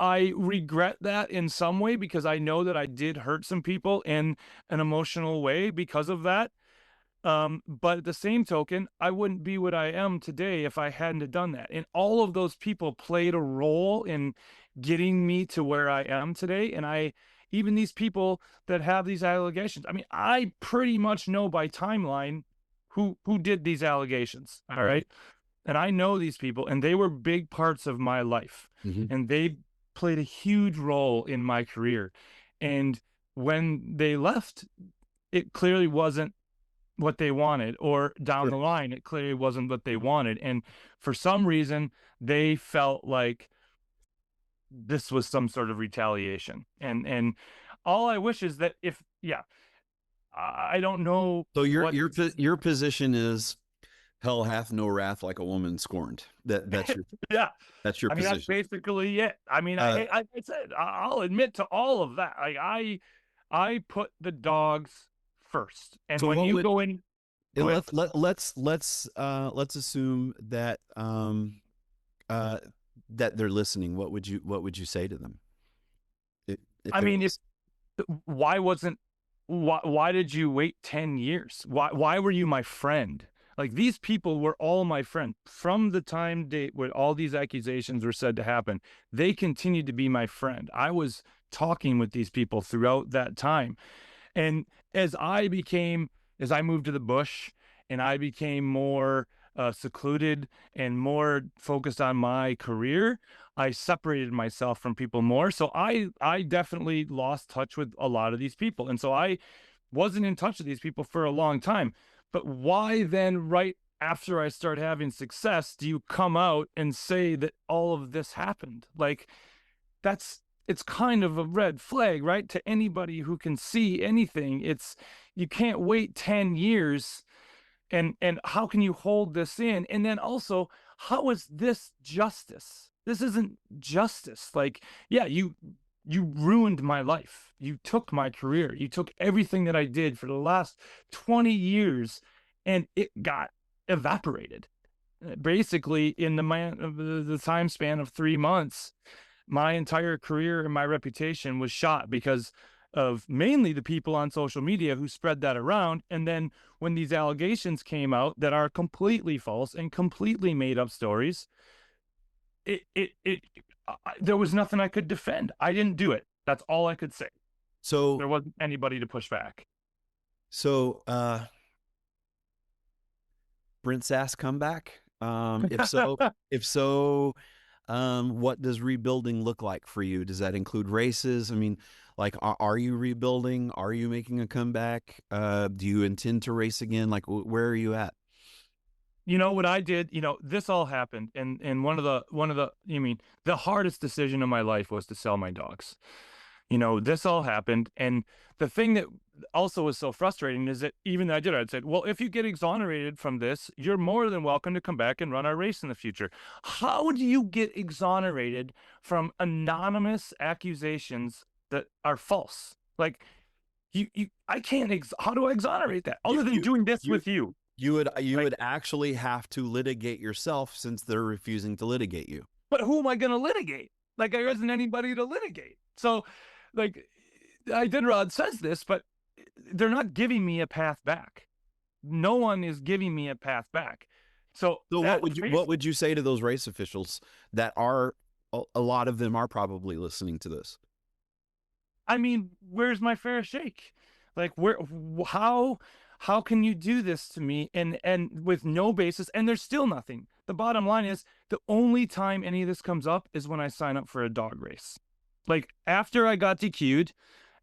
I regret that in some way because I know that I did hurt some people in an emotional way because of that. But at the same token, I wouldn't be what I am today if I hadn't have done that. And all of those people played a role in getting me to where I am today. And even these people that have these allegations, I mean, I pretty much know by timeline who did these allegations. All right. And I know these people, and they were big parts of my life, and they played a huge role in my career. And when they left, it clearly wasn't what they wanted, or down the line, it clearly wasn't what they wanted. And for some reason, they felt like this was some sort of retaliation. And all I wish is that I don't know. So your position is hell hath no wrath like a woman scorned. That's your yeah. That's your position. That's basically it. I mean, I said I'll admit to all of that. Like I put the dogs first, and so when you go in, let's assume that that they're listening. What would you say to them? Why did you wait 10 years? Why were you my friend? Like, these people were all my friend from the time date where all these accusations were said to happen. They continued to be my friend. I was talking with these people throughout that time. And as I moved to the bush and I became more secluded and more focused on my career, I separated myself from people more. So I definitely lost touch with a lot of these people. And so I wasn't in touch with these people for a long time. But why then, right after I start having success, do you come out and say that all of this happened? Like, it's kind of a red flag, right? To anybody who can see anything. You can't wait 10 years and how can you hold this in? And then also, how is this justice? This isn't justice. Like, yeah, you ruined my life. You took my career. You took everything that I did for the last 20 years and it got evaporated. Basically, in the time span of 3 months, my entire career and my reputation was shot because of mainly the people on social media who spread that around. And then when these allegations came out that are completely false and completely made up stories, there was nothing I could defend. I didn't do it. That's all I could say. So there wasn't anybody to push back. So, Brent Sass comeback? If so, what does rebuilding look like for you? Does that include races? I mean, like, are you rebuilding? Are you making a comeback? Do you intend to race again? Like, where are you at? What I did, this all happened. And the hardest decision of my life was to sell my dogs. This all happened. And the thing that also was so frustrating is that even I said, well, if you get exonerated from this, you're more than welcome to come back and run our race in the future. How do you get exonerated from anonymous accusations that are false? Like, I can't, how do I exonerate that other than doing this with you? You would actually have to litigate yourself since they're refusing to litigate you. But who am I going to litigate? Like, there isn't anybody to litigate. So, like, Iditarod says this, but they're not giving me a path back. No one is giving me a path back. So what would you say to those race officials that are, a lot of them are probably listening to this? I mean, where's my fair shake? Like, how can you do this to me and with no basis? And there's still nothing. The bottom line is the only time any of this comes up is when I sign up for a dog race. Like, after I got DQ'd,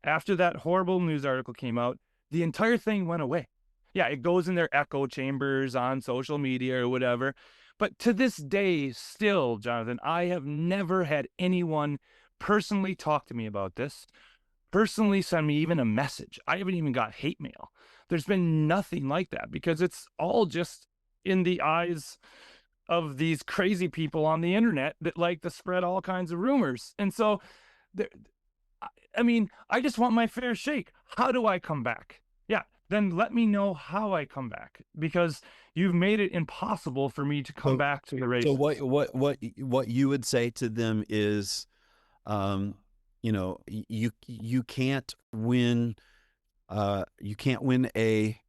after that horrible news article came out, the entire thing went away. Yeah, it goes in their echo chambers on social media or whatever. But to this day, still, Jonathan, I have never had anyone personally talk to me about this, personally send me even a message. I haven't even got hate mail. There's been nothing like that because it's all just in the eyes of these crazy people on the internet that like to spread all kinds of rumors. And so, I mean, I just want my fair shake. How do I come back? Yeah, then let me know how I come back, because you've made it impossible for me to come back to the race. So what you would say to them is, you know, you can't win. You can't win a.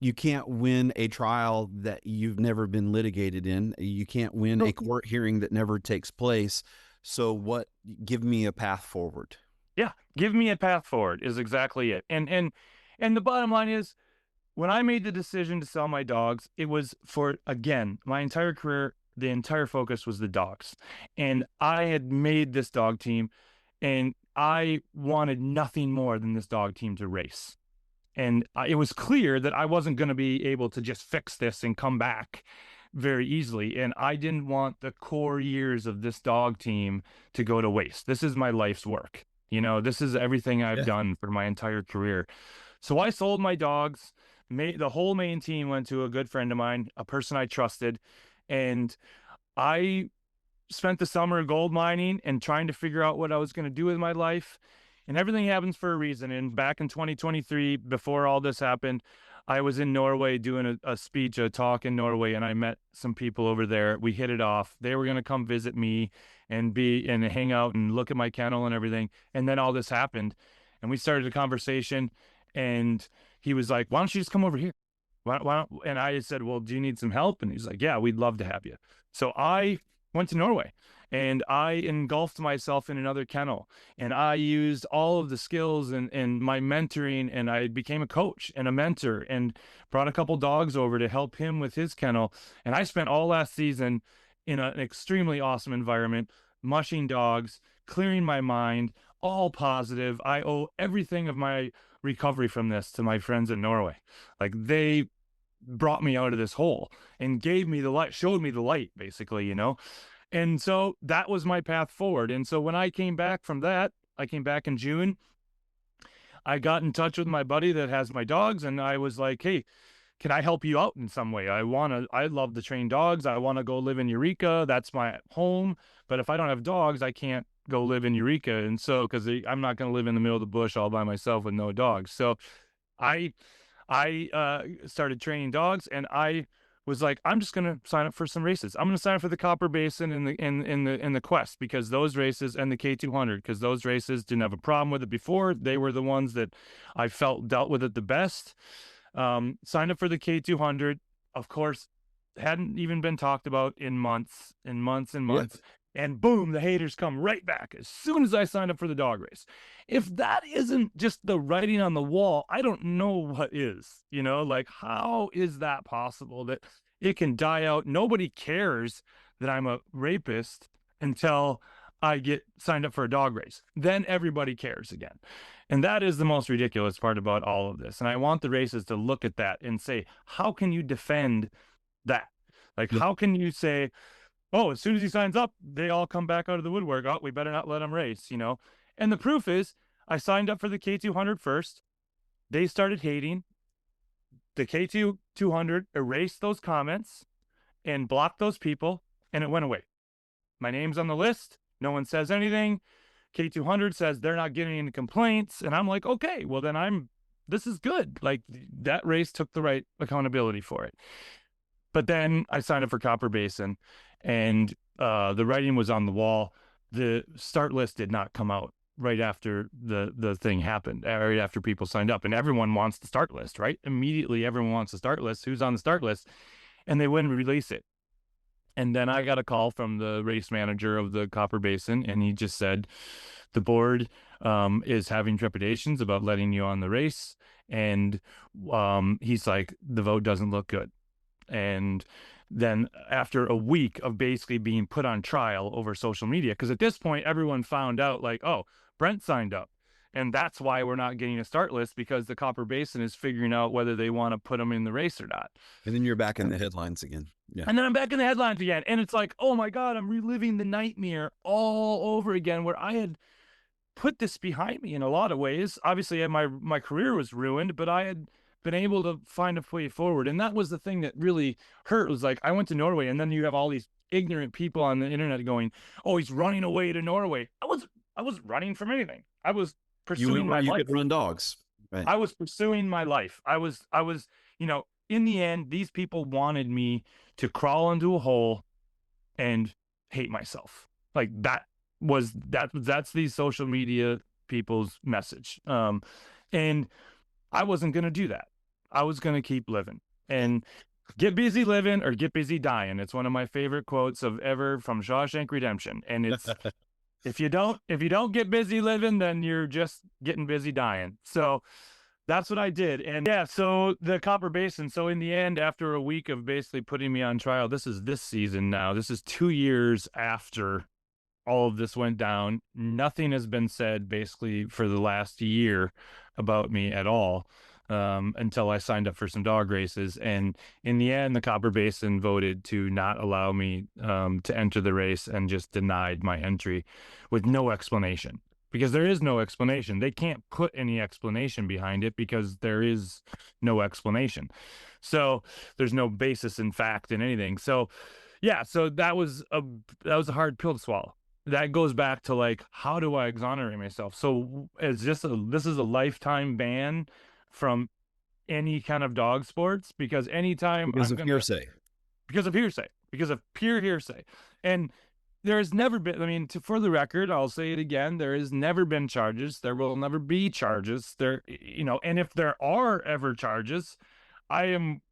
You can't win a trial that you've never been litigated in. You can't win a court hearing that never takes place. So give me a path forward. Yeah, give me a path forward is exactly it. And the bottom line is, when I made the decision to sell my dogs, it was for, again, my entire career, the entire focus was the dogs. And I had made this dog team, and I wanted nothing more than this dog team to race. And it was clear that I wasn't going to be able to just fix this and come back very easily. And I didn't want the core years of this dog team to go to waste. This is my life's work. You know, this is everything I've done for my entire career. So I sold my dogs. The whole MAINE team went to a good friend of mine, a person I trusted. And I spent the summer gold mining and trying to figure out what I was going to do with my life. And everything happens for a reason. And back in 2023, before all this happened, I was in Norway doing a talk in Norway, and I met some people over there. We hit it off. They were going to come visit me and hang out and look at my kennel and everything. And then all this happened, and we started a conversation, and he was like, "Why don't you just come over here? Why don't?" And I said, "Well, do you need some help?" And he's like, "Yeah, we'd love to have you." So I went to Norway, and I engulfed myself in another kennel, and I used all of the skills and my mentoring, and I became a coach and a mentor, and brought a couple dogs over to help him with his kennel. And I spent all last season in an extremely awesome environment, mushing dogs, clearing my mind, all positive. I owe everything of my recovery from this to my friends in Norway. Like, they brought me out of this hole and gave me the light, showed me the light, basically, you know? And so that was my path forward. And so when I came back from that, I came back in June, I got in touch with my buddy that has my dogs, and I was like, "Hey, can I help you out in some way? I love to train dogs. I want to go live in Eureka. That's my home. But if I don't have dogs, I can't go live in Eureka." And so, because I'm not going to live in the middle of the bush all by myself with no dogs. So I started training dogs, and I was like, I'm just going to sign up for some races. I'm going to sign up for the Copper Basin and the Quest, because those races, and the K200, because those races didn't have a problem with it before. They were the ones that I felt dealt with it the best. Signed up for the K200, of course, hadn't even been talked about in months and months and months. Yes. And boom, the haters come right back as soon as I signed up for the dog race. If that isn't just the writing on the wall, I don't know what is. You know, like, how is that possible that it can die out? Nobody cares that I'm a rapist until I get signed up for a dog race. Then everybody cares again. And that is the most ridiculous part about all of this. And I want the races to look at that and say, how can you defend that? Like, how can you say, oh, as soon as he signs up, they all come back out of the woodwork. Oh, we better not let him race, you know? And the proof is, I signed up for the K200 first. They started hating. The K200 erased those comments and blocked those people, and it went away. My name's on the list. No one says anything. K200 says they're not getting any complaints. And I'm like, okay, well then this is good. Like, that race took the right accountability for it. But then I signed up for Copper Basin, and the writing was on the wall. The start list did not come out right after the thing happened, right after people signed up. And everyone wants the start list, right? Immediately, everyone wants the start list. Who's on the start list? And they wouldn't release it. And then I got a call from the race manager of the Copper Basin, and he just said, the board is having trepidations about letting you on the race. And he's like, the vote doesn't look good. And then after a week of basically being put on trial over social media, because at this point, everyone found out, like, oh, Brent signed up. And that's why we're not getting a start list, because the Copper Basin is figuring out whether they want to put him in the race or not. And then you're back in the headlines again. Yeah. And then I'm back in the headlines again. And it's like, oh my God, I'm reliving the nightmare all over again, where I had put this behind me in a lot of ways. Obviously, my career was ruined, but I had been able to find a way forward. And that was the thing that really hurt, was like, I went to Norway, and then you have all these ignorant people on the internet going, oh, he's running away to Norway. I was running from anything. I was pursuing my you life. could run dogs. Right. I was pursuing my life. I was, in the end, these people wanted me to crawl into a hole and hate myself. Like that's these social media people's message. And I wasn't going to do that. I was going to keep living and get busy living or get busy dying. It's one of my favorite quotes of ever from Shawshank Redemption. And it's, if you don't get busy living, then you're just getting busy dying. So that's what I did. And yeah, so the Copper Basin. So in the end, after a week of basically putting me on trial, this is this season now. This is 2 years after all of this went down. Nothing has been said basically for the last year about me at all, until I signed up for some dog races. And in the end, the Copper Basin voted to not allow me to enter the race and just denied my entry with no explanation. Because there is no explanation. They can't put any explanation behind it because there is no explanation. So there's no basis in fact in anything. So yeah, so that was a hard pill to swallow. That goes back to like, how do I exonerate myself? So this is a lifetime ban from any kind of dog sports, because anytime Because of hearsay. Because of pure hearsay. And there has never been, I mean, for the record, I'll say it again, there has never been charges. There will never be charges. And if there are ever charges, I am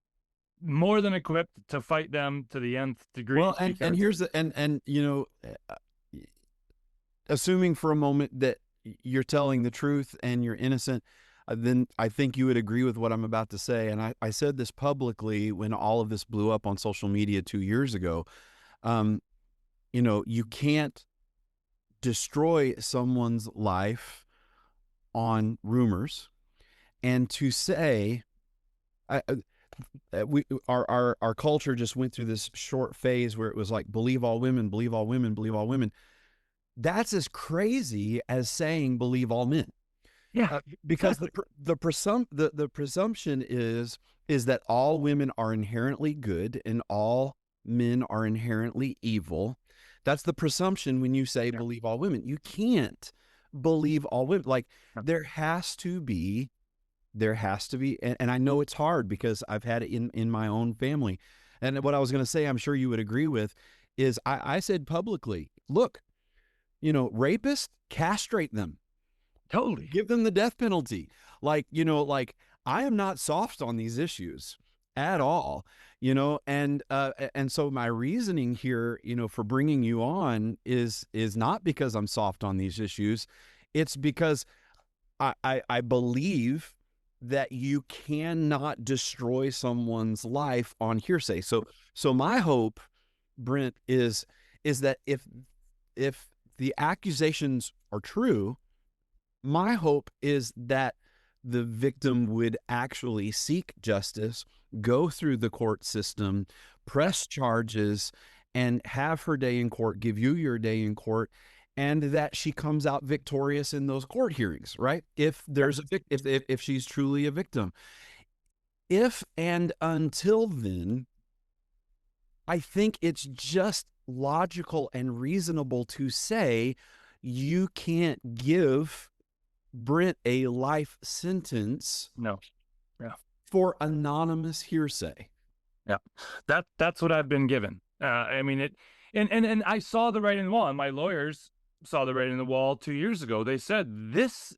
more than equipped to fight them to the nth degree. Well, and here's the, assuming for a moment that you're telling the truth and you're innocent, then I think you would agree with what I'm about to say. And I said this publicly when all of this blew up on social media 2 years ago. You can't destroy someone's life on rumors. And to say, our culture just went through this short phase where it was like, believe all women, believe all women, believe all women. That's as crazy as saying believe all men. Yeah, because exactly. the presumption is that all women are inherently good and all men are inherently evil. That's the presumption when you say believe all women. You can't believe all women. Like there has to be, and I know it's hard because I've had it in my own family. And what I was going to say, I'm sure you would agree with, is I said publicly, look, rapists, castrate them. Totally. Give them the death penalty. Like I am not soft on these issues at all, and so my reasoning here, for bringing you on is not because I'm soft on these issues. It's because I believe that you cannot destroy someone's life on hearsay. So my hope, Brent, is that if the accusations are true, my hope is that the victim would actually seek justice, go through the court system, press charges, and have her day in court, give you your day in court, and that she comes out victorious in those court hearings, right? If there's if she's truly a victim. If and until then, I think it's just logical and reasonable to say you can't give Brent a life sentence. No. Yeah. For anonymous hearsay. Yeah. That's what I've been given. I mean, and I saw the writing on the wall, and my lawyers saw the writing on the wall 2 years ago. They said this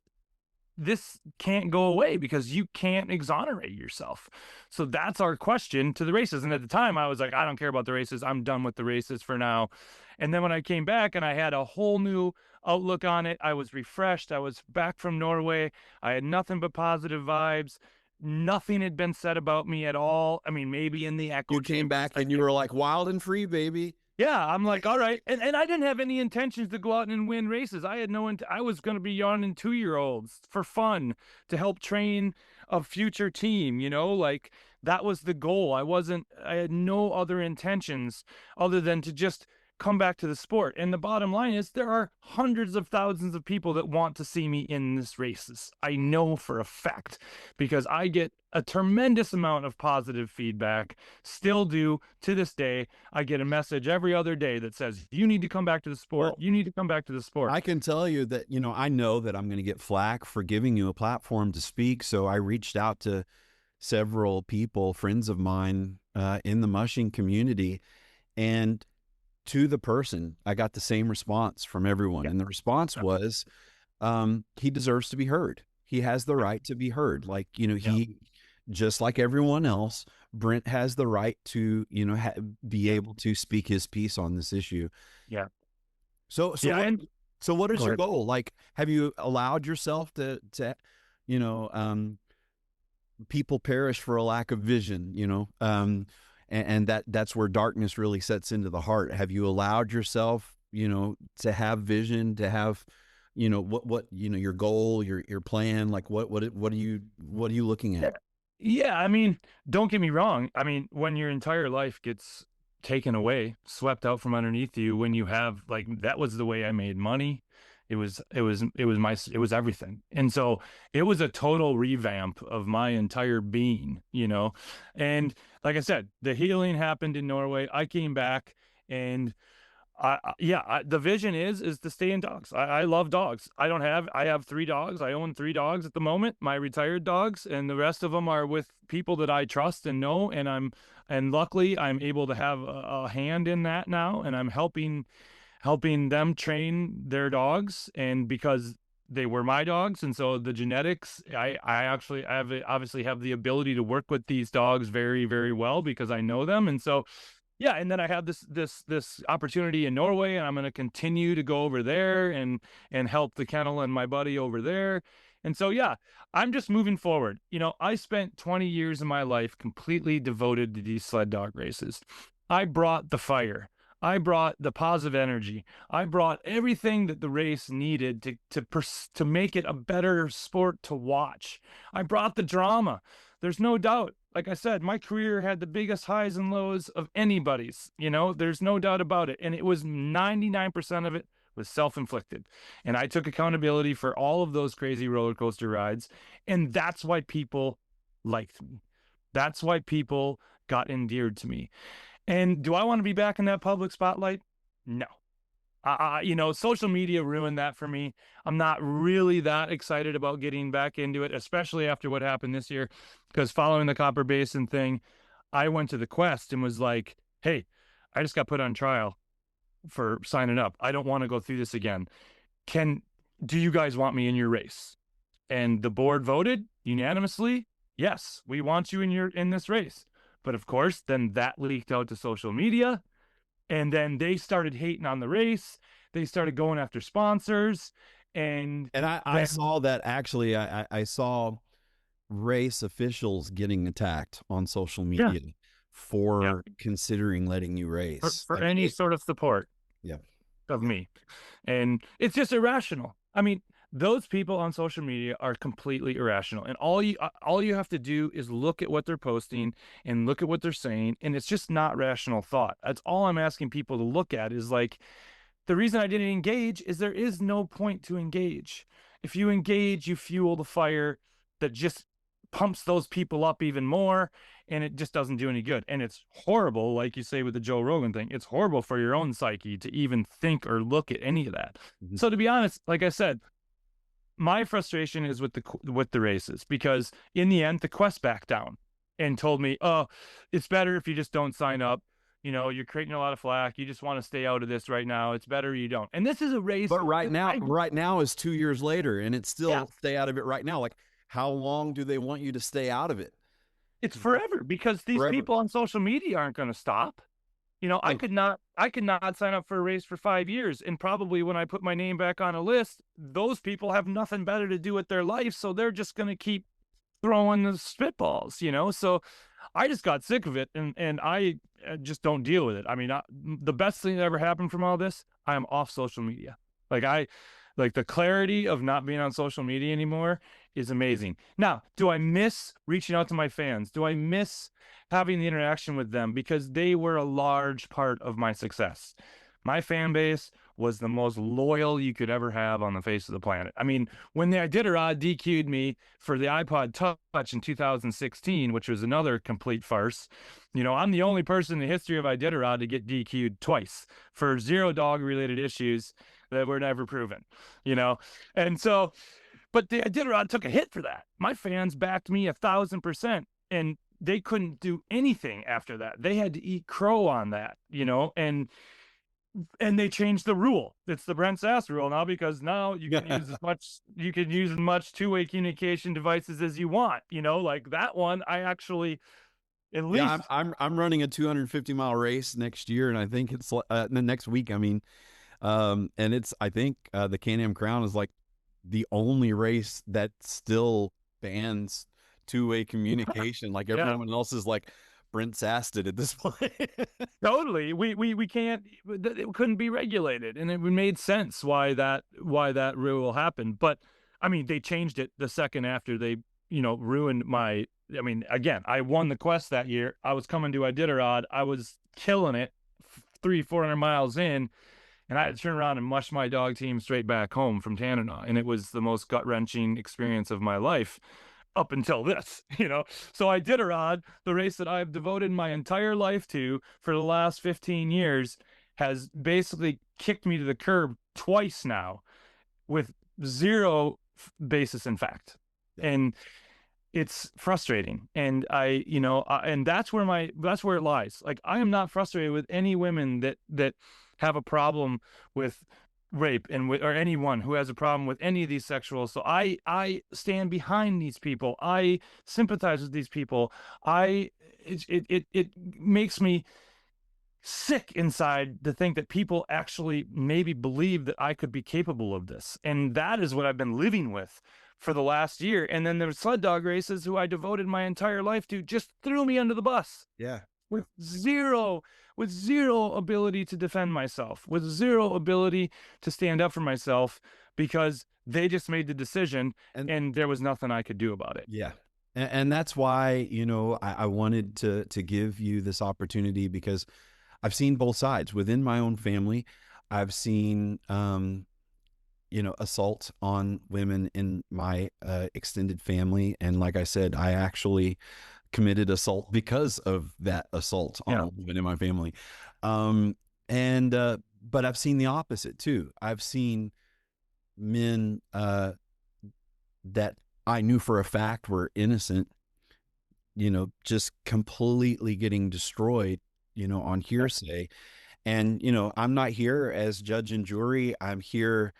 can't go away because you can't exonerate yourself. So that's our question to the races. And at the time I was like, I don't care about the races. I'm done with the races for now. And then when I came back and I had a whole new outlook on it, I was refreshed. I was back from Norway. I had nothing but positive vibes. Nothing had been said about me at all. I mean, maybe in the echo. You came back and you were like wild and free, baby. Yeah, I'm like, all right. And I didn't have any intentions to go out and win races. I had I was going to be yawning 2-year-olds for fun to help train a future team, like that was the goal. I had no other intentions other than to just come back to the sport. And the bottom line is there are hundreds of thousands of people that want to see me in this races. I know for a fact, because I get a tremendous amount of positive feedback, still do to this day. I get a message every other day that says, you need to come back to the sport. Well, you need to come back to the sport. I can tell you that, I know that I'm going to get flack for giving you a platform to speak. So I reached out to several people, friends of mine, in the mushing community, and to the person, I got the same response from everyone. And the response was, he deserves to be heard. He has the right to be heard. Like, he, just like everyone else, Brent has the right to, be able to speak his piece on this issue. Yeah. So what is your goal? Like, have you allowed yourself to, people perish for a lack of vision, and that's where darkness really sets into the heart. Have you allowed yourself, to have vision, to have, what your goal, your plan, like what are you looking at? Yeah. I mean, don't get me wrong. I mean, when your entire life gets taken away, swept out from underneath you, when you have, like, that was the way I made money. It was everything. And so it was a total revamp of my entire being, and like I said, the healing happened in Norway. I came back, and the vision is to stay in dogs. I love dogs. I have 3 dogs. I own 3 dogs at the moment, my retired dogs, and the rest of them are with people that I trust and know. And luckily I'm able to have a hand in that now. And I'm helping them train their dogs. And because they were my dogs, and so the genetics, I obviously have the ability to work with these dogs very, very well because I know them. And so, yeah, and then I have this opportunity in Norway, and I'm going to continue to go over there and help the kennel and my buddy over there. And so, yeah, I'm just moving forward. I spent 20 years of my life completely devoted to these sled dog races. I brought the fire. I brought the positive energy. I brought everything that the race needed to make it a better sport to watch. I brought the drama. There's no doubt. Like I said, my career had the biggest highs and lows of anybody's. There's no doubt about it. And it was 99% of it was self-inflicted. And I took accountability for all of those crazy roller coaster rides. And that's why people liked me. That's why people got endeared to me. And do I want to be back in that public spotlight? No. Social media ruined that for me. I'm not really that excited about getting back into it, especially after what happened this year, because following the Copper Basin thing, I went to the Quest and was like, hey, I just got put on trial for signing up. I don't want to go through this again. Do you guys want me in your race? And the board voted unanimously, yes, we want you in this race. But of course, then that leaked out to social media, and then they started hating on the race. They started going after sponsors, and I saw that. Actually, I saw race officials getting attacked on social media for considering letting you race for any sort of support of me. And it's just irrational. I mean, those people on social media are completely irrational, and all you have to do is look at what they're posting and look at what they're saying, and it's just not rational thought. That's all I'm asking people to look at, is like, the reason I didn't engage is there is no point to engage. If you engage, you fuel the fire that just pumps those people up even more, and it just doesn't do any good. And it's horrible, like you say with the Joe Rogan thing, it's horrible for your own psyche to even think or look at any of that. Mm-hmm. So to be honest, like I said, my frustration is with the races, because in the end, the Quest backed down and told me, oh, it's better if you just don't sign up. You're creating a lot of flack. You just want to stay out of this right now. It's better you don't. And this is a race. But right now is 2 years later, and it's still stay out of it right now. Like, how long do they want you to stay out of it? It's forever, because these people on social media aren't going to stop. I could not sign up for a race for 5 years. And probably when I put my name back on a list, those people have nothing better to do with their life. So they're just going to keep throwing the spitballs, So I just got sick of it. And I just don't deal with it. I mean, the best thing that ever happened from all this, I am off social media. Like the clarity of not being on social media anymore is amazing. Now, do I miss reaching out to my fans? Do I miss having the interaction with them? Because they were a large part of my success. My fan base was the most loyal you could ever have on the face of the planet. I mean, when the Iditarod DQ'd me for the iPod Touch in 2016, which was another complete farce, I'm the only person in the history of Iditarod to get DQ'd twice for zero dog related issues that were never proven, and so, but the Iditarod took a hit for that. My fans backed me 1,000%, and they couldn't do anything after that. They had to eat crow on that, and they changed the rule. It's the Brent Sass rule now, because now you can use as much two-way communication devices as you want. Like that one, I actually at least. Yeah, I'm running a 250-mile race next year, and I think it's the next week. I mean, and I think the Can-Am Crown is like the only race that still bans two-way communication. Like everyone else is like Brent Sass did at this point. Totally. We can't, it couldn't be regulated, and it made sense why that rule happened. But I mean, they changed it the second after they, ruined my, I mean, again, I won the Quest that year. I was coming to Iditarod. I was killing it 400 miles in, and I had to turn around and mush my dog team straight back home from Tanana. And it was the most gut-wrenching experience of my life up until this, So Iditarod, the race that I've devoted my entire life to for the last 15 years, has basically kicked me to the curb twice now with zero basis in fact. And it's frustrating. And and that's where it lies. Like, I am not frustrated with any women that have a problem with rape or anyone who has a problem with any of these sexual. So I stand behind these people. I sympathize with these people. It makes me sick inside to think that people actually maybe believe that I could be capable of this. And that is what I've been living with for the last year. And then there's sled dog races who I devoted my entire life to just threw me under the bus. Yeah. With zero ability to defend myself, with zero ability to stand up for myself, because they just made the decision, and there was nothing I could do about it. Yeah. And that's why, I wanted to give you this opportunity, because I've seen both sides within my own family. I've seen, assault on women in my extended family. And like I said, I actually committed assault because of that assault on a woman in my family. But I've seen the opposite too. I've seen men that I knew for a fact were innocent, just completely getting destroyed, on hearsay. And, I'm not here as judge and jury. I'm here,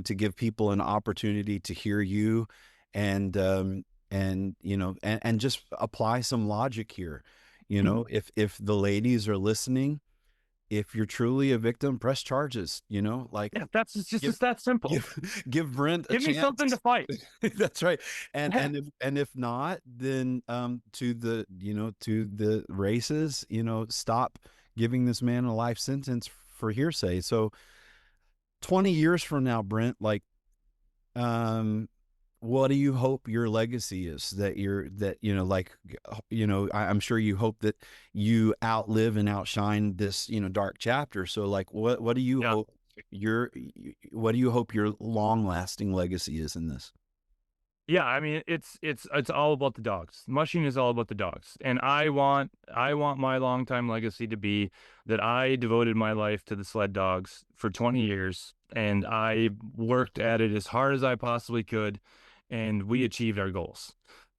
to give people an opportunity to hear you and just apply some logic here. If the ladies are listening, if you're truly a victim, press charges, that's it's that simple. Give Brent a chance. Give me something to fight. That's right. And if not, then to the races, stop giving this man a life sentence for hearsay. So 20 years from now, Brent, what do you hope your legacy is? I'm sure you hope that you outlive and outshine this, dark chapter. So what do you hope your long lasting legacy is in this? Yeah, I mean, it's all about the dogs. Mushing is all about the dogs. And I want my longtime legacy to be that I devoted my life to the sled dogs for 20 years, and I worked at it as hard as I possibly could, and we achieved our goals.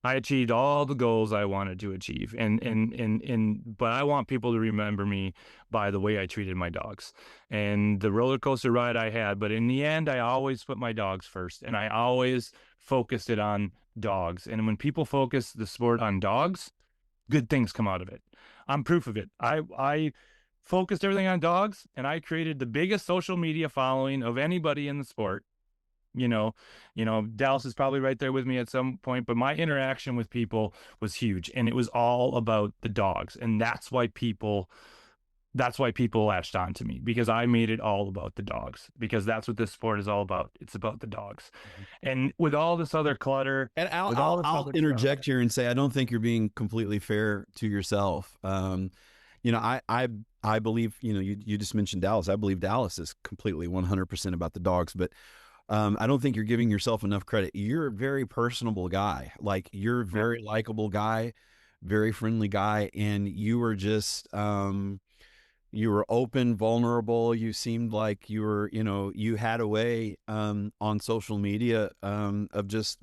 I achieved all the goals I wanted to achieve. But I want people to remember me by the way I treated my dogs and the roller coaster ride I had. But in the end, I always put my dogs first, and I always focused it on dogs. And when people focus the sport on dogs, good things come out of it. I'm proof of it. I focused everything on dogs, and I created the biggest social media following of anybody in the sport. Dallas is probably right there with me at some point, but my interaction with people was huge, and it was all about the dogs. And that's why people latched on to me, because I made it all about the dogs, because that's what this sport is all about. It's about the dogs. Mm-hmm. And with all this other clutter, and I'll interject here and say, I don't think you're being completely fair to yourself. I believe, you just mentioned Dallas. I believe Dallas is completely 100% about the dogs, but I don't think you're giving yourself enough credit. You're a very personable guy. Like, you're a Yeah. very likable guy, very friendly guy. And you were just, you were open, vulnerable. You seemed like you were, you had a way, on social media, of just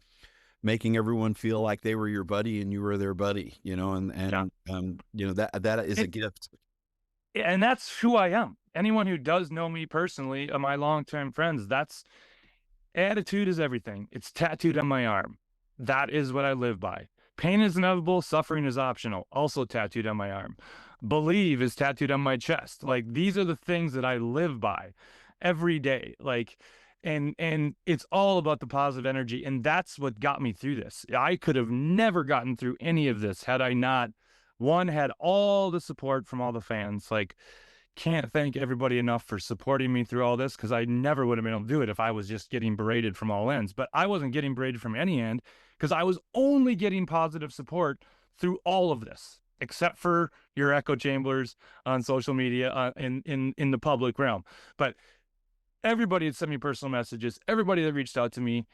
making everyone feel like they were your buddy and you were their buddy, Yeah. that is a And, gift. and that's who I am. Anyone who does know me personally, my long-term friends, that's attitude is everything. It's tattooed on my arm. That is what I live by. Pain is inevitable, suffering is optional. Also tattooed on my arm. Believe is tattooed on my chest. Like, these are the things that I live by every day. Like, and it's all about the positive energy, and that's what got me through this. I could have never gotten through any of this had I not, one, had all the support from all the fans. Like, can't thank everybody enough for supporting me through all this, because I never would have been able to do it if I was just getting berated from all ends. But I wasn't getting berated from any end, because I was only getting positive support through all of this, except for your echo chambers on social media, in the public realm. But everybody had sent me personal messages. Everybody that reached out to me,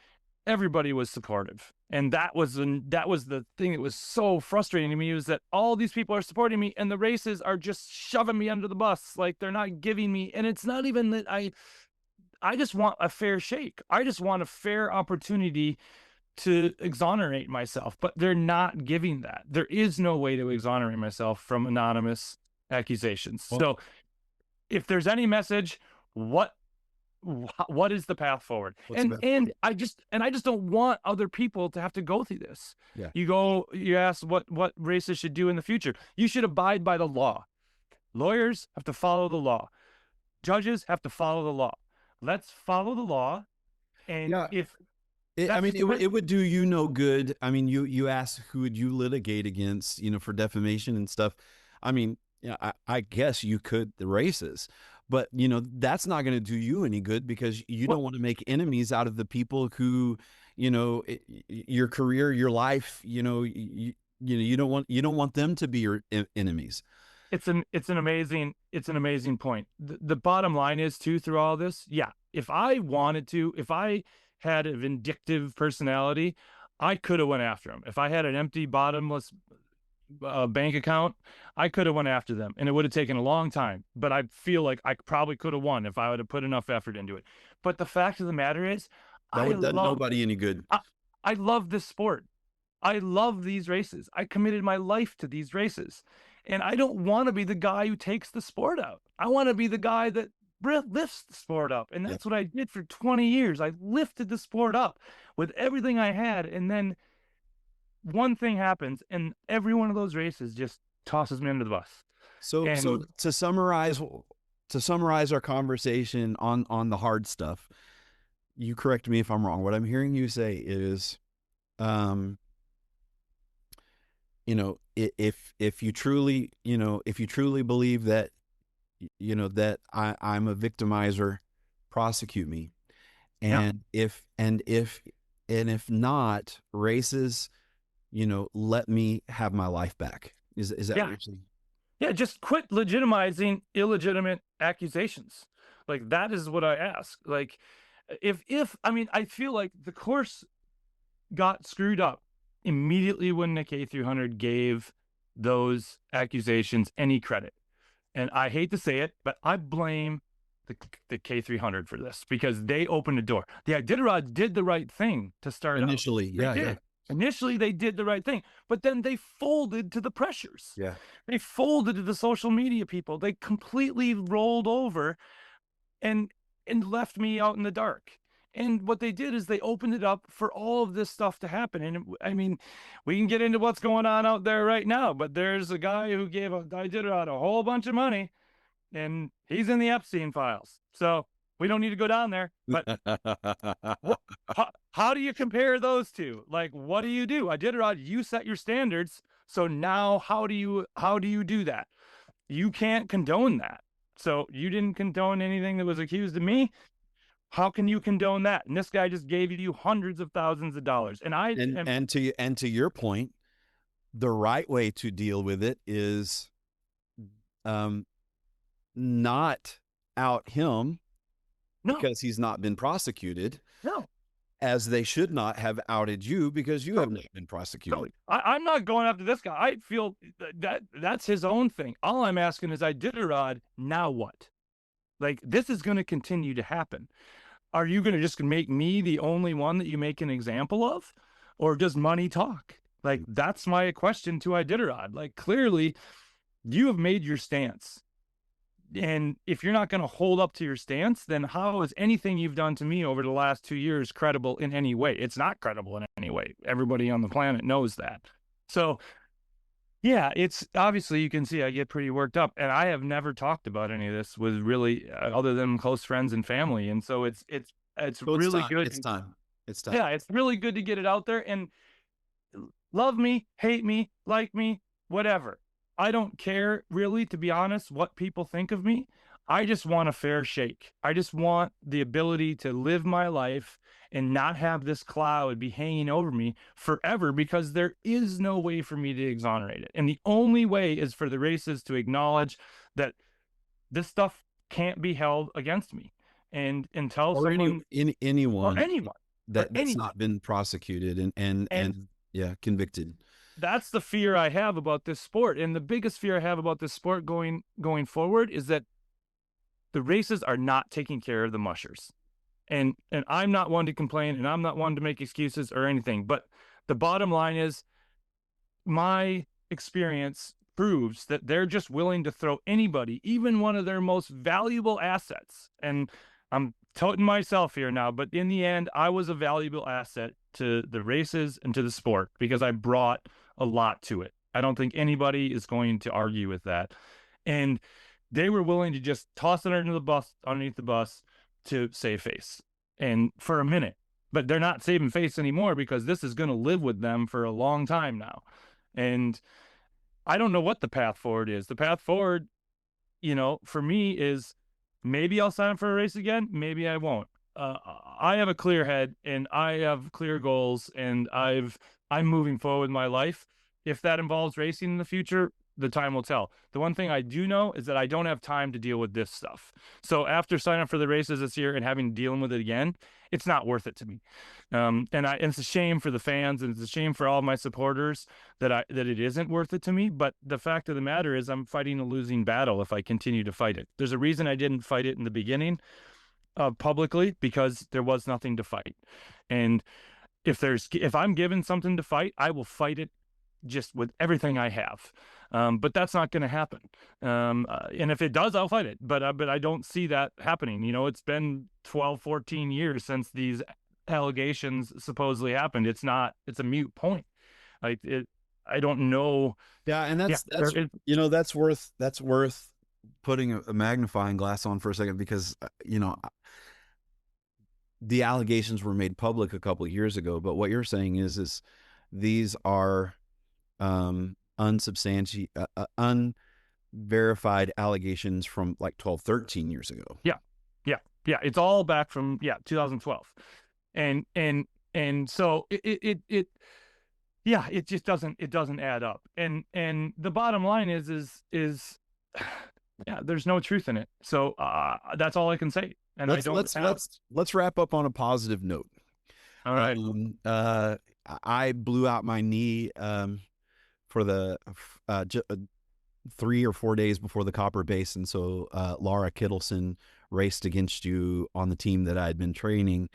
everybody was supportive. And that was the thing that was so frustrating to me, was that all these people are supporting me and the races are just shoving me under the bus. Like, they're not giving me, and it's not even that I just want a fair shake. I just want a fair opportunity to exonerate myself, but they're not giving that. There is no way to exonerate myself from anonymous accusations. Well, so if there's any message, what is the path forward? And I just don't want other people to have to go through this. Yeah. You ask what races should do in the future. You should abide by the law. Lawyers have to follow the law. Judges have to follow the law. Let's follow the law. And Yeah. if it would do you no good. I mean, you asked who would you litigate against, for defamation and stuff. I mean, I guess you could the races, but that's not going to do you any good, because you don't want to make enemies out of the people who, your career, your life, you don't want them to be your enemies. It's an amazing point. The bottom line is, too, through all this, yeah, if I wanted to, if I had a vindictive personality, I could have went after him. If I had an empty, bottomless bank account, I could have went after them, and it would have taken a long time. But I feel like I probably could have won if I would have put enough effort into it. But the fact of the matter is, That would done nobody any good. I love this sport. I love these races. I committed my life to these races, and I don't want to be the guy who takes the sport out. I want to be the guy that lifts the sport up, and that's what I did for 20 years. I lifted the sport up with everything I had, and then one thing happens, and every one of those races just tosses me under the bus. So to summarize our conversation on the hard stuff, you correct me if I'm wrong. What I'm hearing you say is, if you truly believe that, that I'm a victimizer, prosecute me. And if not, races, let me have my life back. Is that what you're saying? Yeah, just quit legitimizing illegitimate accusations. Like, that is what I ask. Like, I feel like the course got screwed up immediately when the K300 gave those accusations any credit. And I hate to say it, but I blame the K300 for this, because they opened the door. The Iditarod did the right thing to start initially. Yeah. Initially, they did the right thing, but then they folded to the pressures. Yeah. They folded to the social media people. They completely rolled over and left me out in the dark. And what they did is they opened it up for all of this stuff to happen. And I mean, we can get into what's going on out there right now, but there's a guy who gave Iditarod a whole bunch of money, and he's in the Epstein files. So we don't need to go down there. But how do you compare those two? Like, what do you do? Iditarod, you set your standards. So now how do you do that? You can't condone that. So you didn't condone anything that was accused of me. How can you condone that? And this guy just gave you hundreds of thousands of dollars. And to your point, the right way to deal with it is, not out him No, because he's not been prosecuted, no. as they should not have outed you because you have Totally. not been prosecuted. Totally. I'm not going after this guy. I feel that's his own thing. All I'm asking is Iditarod, now what? Like, this is going to continue to happen. Are you going to just make me the only one that you make an example of? Or does money talk? Like, that's my question to Iditarod. Like, clearly, you have made your stance. And if you're not going to hold up to your stance, then how is anything you've done to me over the last 2 years credible in any way? It's not credible in any way. Everybody on the planet knows that. So, yeah, it's obviously, you can see I get pretty worked up, and I have never talked about any of this with really other than close friends and family. And so it's So really good. It's time. It's time. Yeah, it's really good to get it out there. And love me, hate me, like me, whatever. I don't care really, to be honest, what people think of me. I just want a fair shake. I just want the ability to live my life and not have this cloud be hanging over me forever, because there is no way for me to exonerate it. And the only way is for the races to acknowledge that this stuff can't be held against me. And until Or someone anyone or anyone that's anyone. not been prosecuted and yeah, convicted. That's the fear I have about this sport. And the biggest fear I have about this sport going forward is that the races are not taking care of the mushers. And I'm not one to complain, and I'm not one to make excuses or anything. But the bottom line is, my experience proves that they're just willing to throw anybody, even one of their most valuable assets. And I'm toting myself here now, but in the end, I was a valuable asset to the races and to the sport because I brought a lot to it. I don't think anybody is going to argue with that. And they were willing to just toss it underneath the bus to save face, and for a minute. But they're not saving face anymore, because this is going to live with them for a long time now. And I don't know what the path forward is. The path forward, for me is, maybe I'll sign up for a race again. Maybe I won't. I have a clear head, and I have clear goals, and I'm moving forward with my life. If that involves racing in the future, the time will tell. The one thing I do know is that I don't have time to deal with this stuff. So after signing up for the races this year and having to deal with it again, it's not worth it to me. And it's a shame for the fans, and it's a shame for all of my supporters that it isn't worth it to me. But the fact of the matter is, I'm fighting a losing battle if I continue to fight it. There's a reason I didn't fight it in the beginning publicly, because there was nothing to fight. And if I'm given something to fight, I will fight it just with everything I have. But that's not going to happen. And if it does, I'll fight it. But I don't see that happening. It's been 12, 14 years since these allegations supposedly happened. It's a moot point. Like, I don't know. Yeah, and that's that's worth putting a magnifying glass on for a second, because the allegations were made public a couple of years ago. But what you're saying is these are unsubstantiated, unverified allegations from like 12, 13 years ago. Yeah. It's all back from 2012, and so it just doesn't add up. And the bottom line is yeah, there's no truth in it. So that's all I can say. And let's wrap up on a positive note. All right. I blew out my knee for the 3 or 4 days before the Copper Basin. So Laura Kittleson raced against you on the team that I had been training.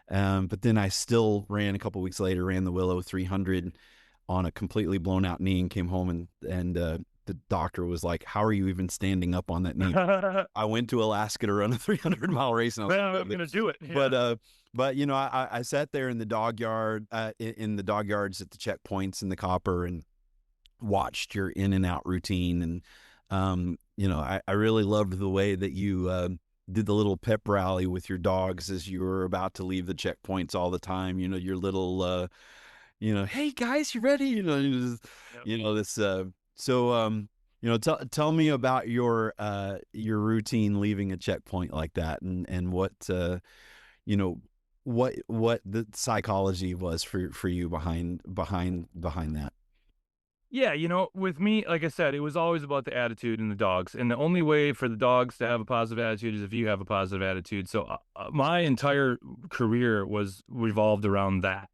But then I still ran a couple weeks later, ran the Willow 300 on a completely blown out knee, and came home and the doctor was like, "How are you even standing up on that knee?" I went to Alaska to run a 300-mile race, and I'm going to do it. Yeah. But I sat there in the dog yard, in the dog yards at the checkpoints in the Copper, and watched your in and out routine. And I really loved the way that you did the little pep rally with your dogs as you were about to leave the checkpoints all the time. Your little hey guys, you ready? This. So tell me about your routine leaving a checkpoint like that, and what what the psychology was for you behind that. Yeah, with me, like I said, it was always about the attitude and the dogs. And the only way for the dogs to have a positive attitude is if you have a positive attitude. So my entire career was revolved around that.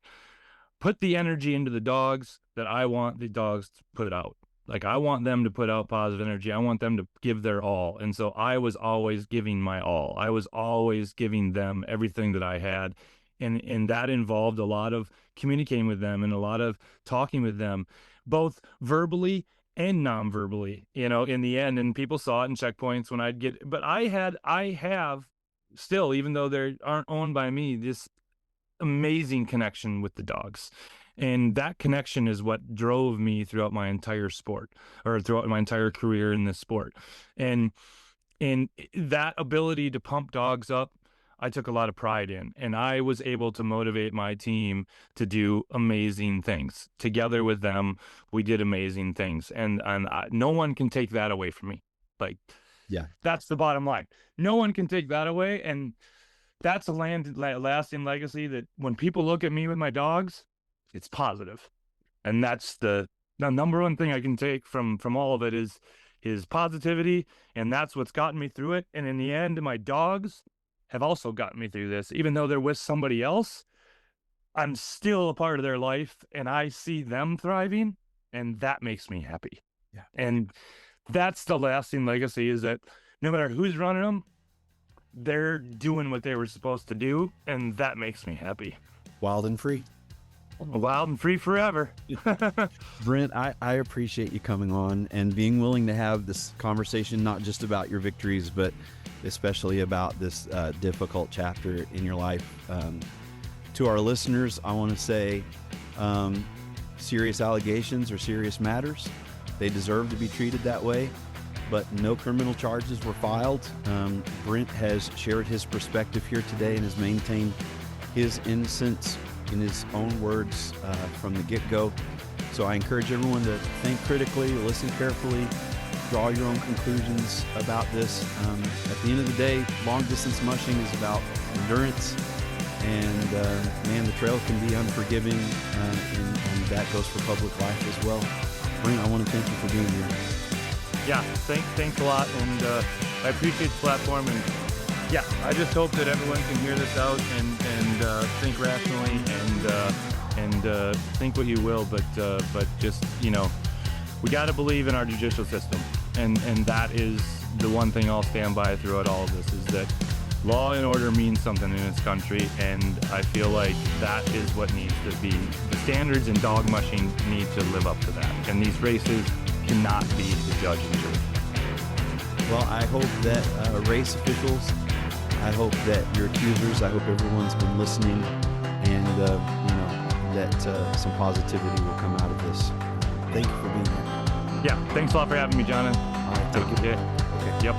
Put the energy into the dogs that I want the dogs to put out. Like, I want them to put out positive energy. I want them to give their all. And so I was always giving my all. I was always giving them everything that I had. And that involved a lot of communicating with them and a lot of talking with them, both verbally and non-verbally, in the end. And people saw it in checkpoints when I'd get, but I have still, even though they aren't owned by me, this amazing connection with the dogs. And that connection is what drove me throughout my entire sport, or throughout my entire career in this sport. And that ability to pump dogs up, I took a lot of pride in, and I was able to motivate my team to do amazing things. Together with them, we did amazing things, and no one can take that away from me. Like, Yeah. that's the bottom line. No one can take that away, and that's a lasting legacy that when people look at me with my dogs, it's positive. And that's the number one thing I can take from all of it is positivity, and that's what's gotten me through it. And in the end, my dogs have also gotten me through this. Even though they're with somebody else, I'm still a part of their life, and I see them thriving, and that makes me happy. Yeah. And that's the lasting legacy, is that no matter who's running them, they're doing what they were supposed to do, and that makes me happy. Wild and free. Wild and free forever. Brent, I appreciate you coming on and being willing to have this conversation, not just about your victories, but especially about this difficult chapter in your life. To our listeners, I want to say serious allegations are serious matters. They deserve to be treated that way, but no criminal charges were filed. Brent has shared his perspective here today and has maintained his innocence in his own words from the get-go. So I encourage everyone to think critically, listen carefully, draw your own conclusions about this. At the end of the day, long-distance mushing is about endurance, and man, the trail can be unforgiving, and that goes for public life as well. Brent, I want to thank you for being here. Yeah, thanks a lot, and I appreciate the platform, and yeah, I just hope that everyone can hear this out and think rationally and think what you will, but just, we got to believe in our judicial system, and that is the one thing I'll stand by throughout all of this, is that law and order means something in this country, and I feel like that is what needs to be. The standards in dog mushing need to live up to that, and these races cannot be the judge and jury. Well, I hope that race officials, I hope that your accusers, I hope everyone's been listening, and that some positivity will come out of this. Thank you for being here. Yeah, thanks a lot for having me, John. All right, take it. Okay. Yep.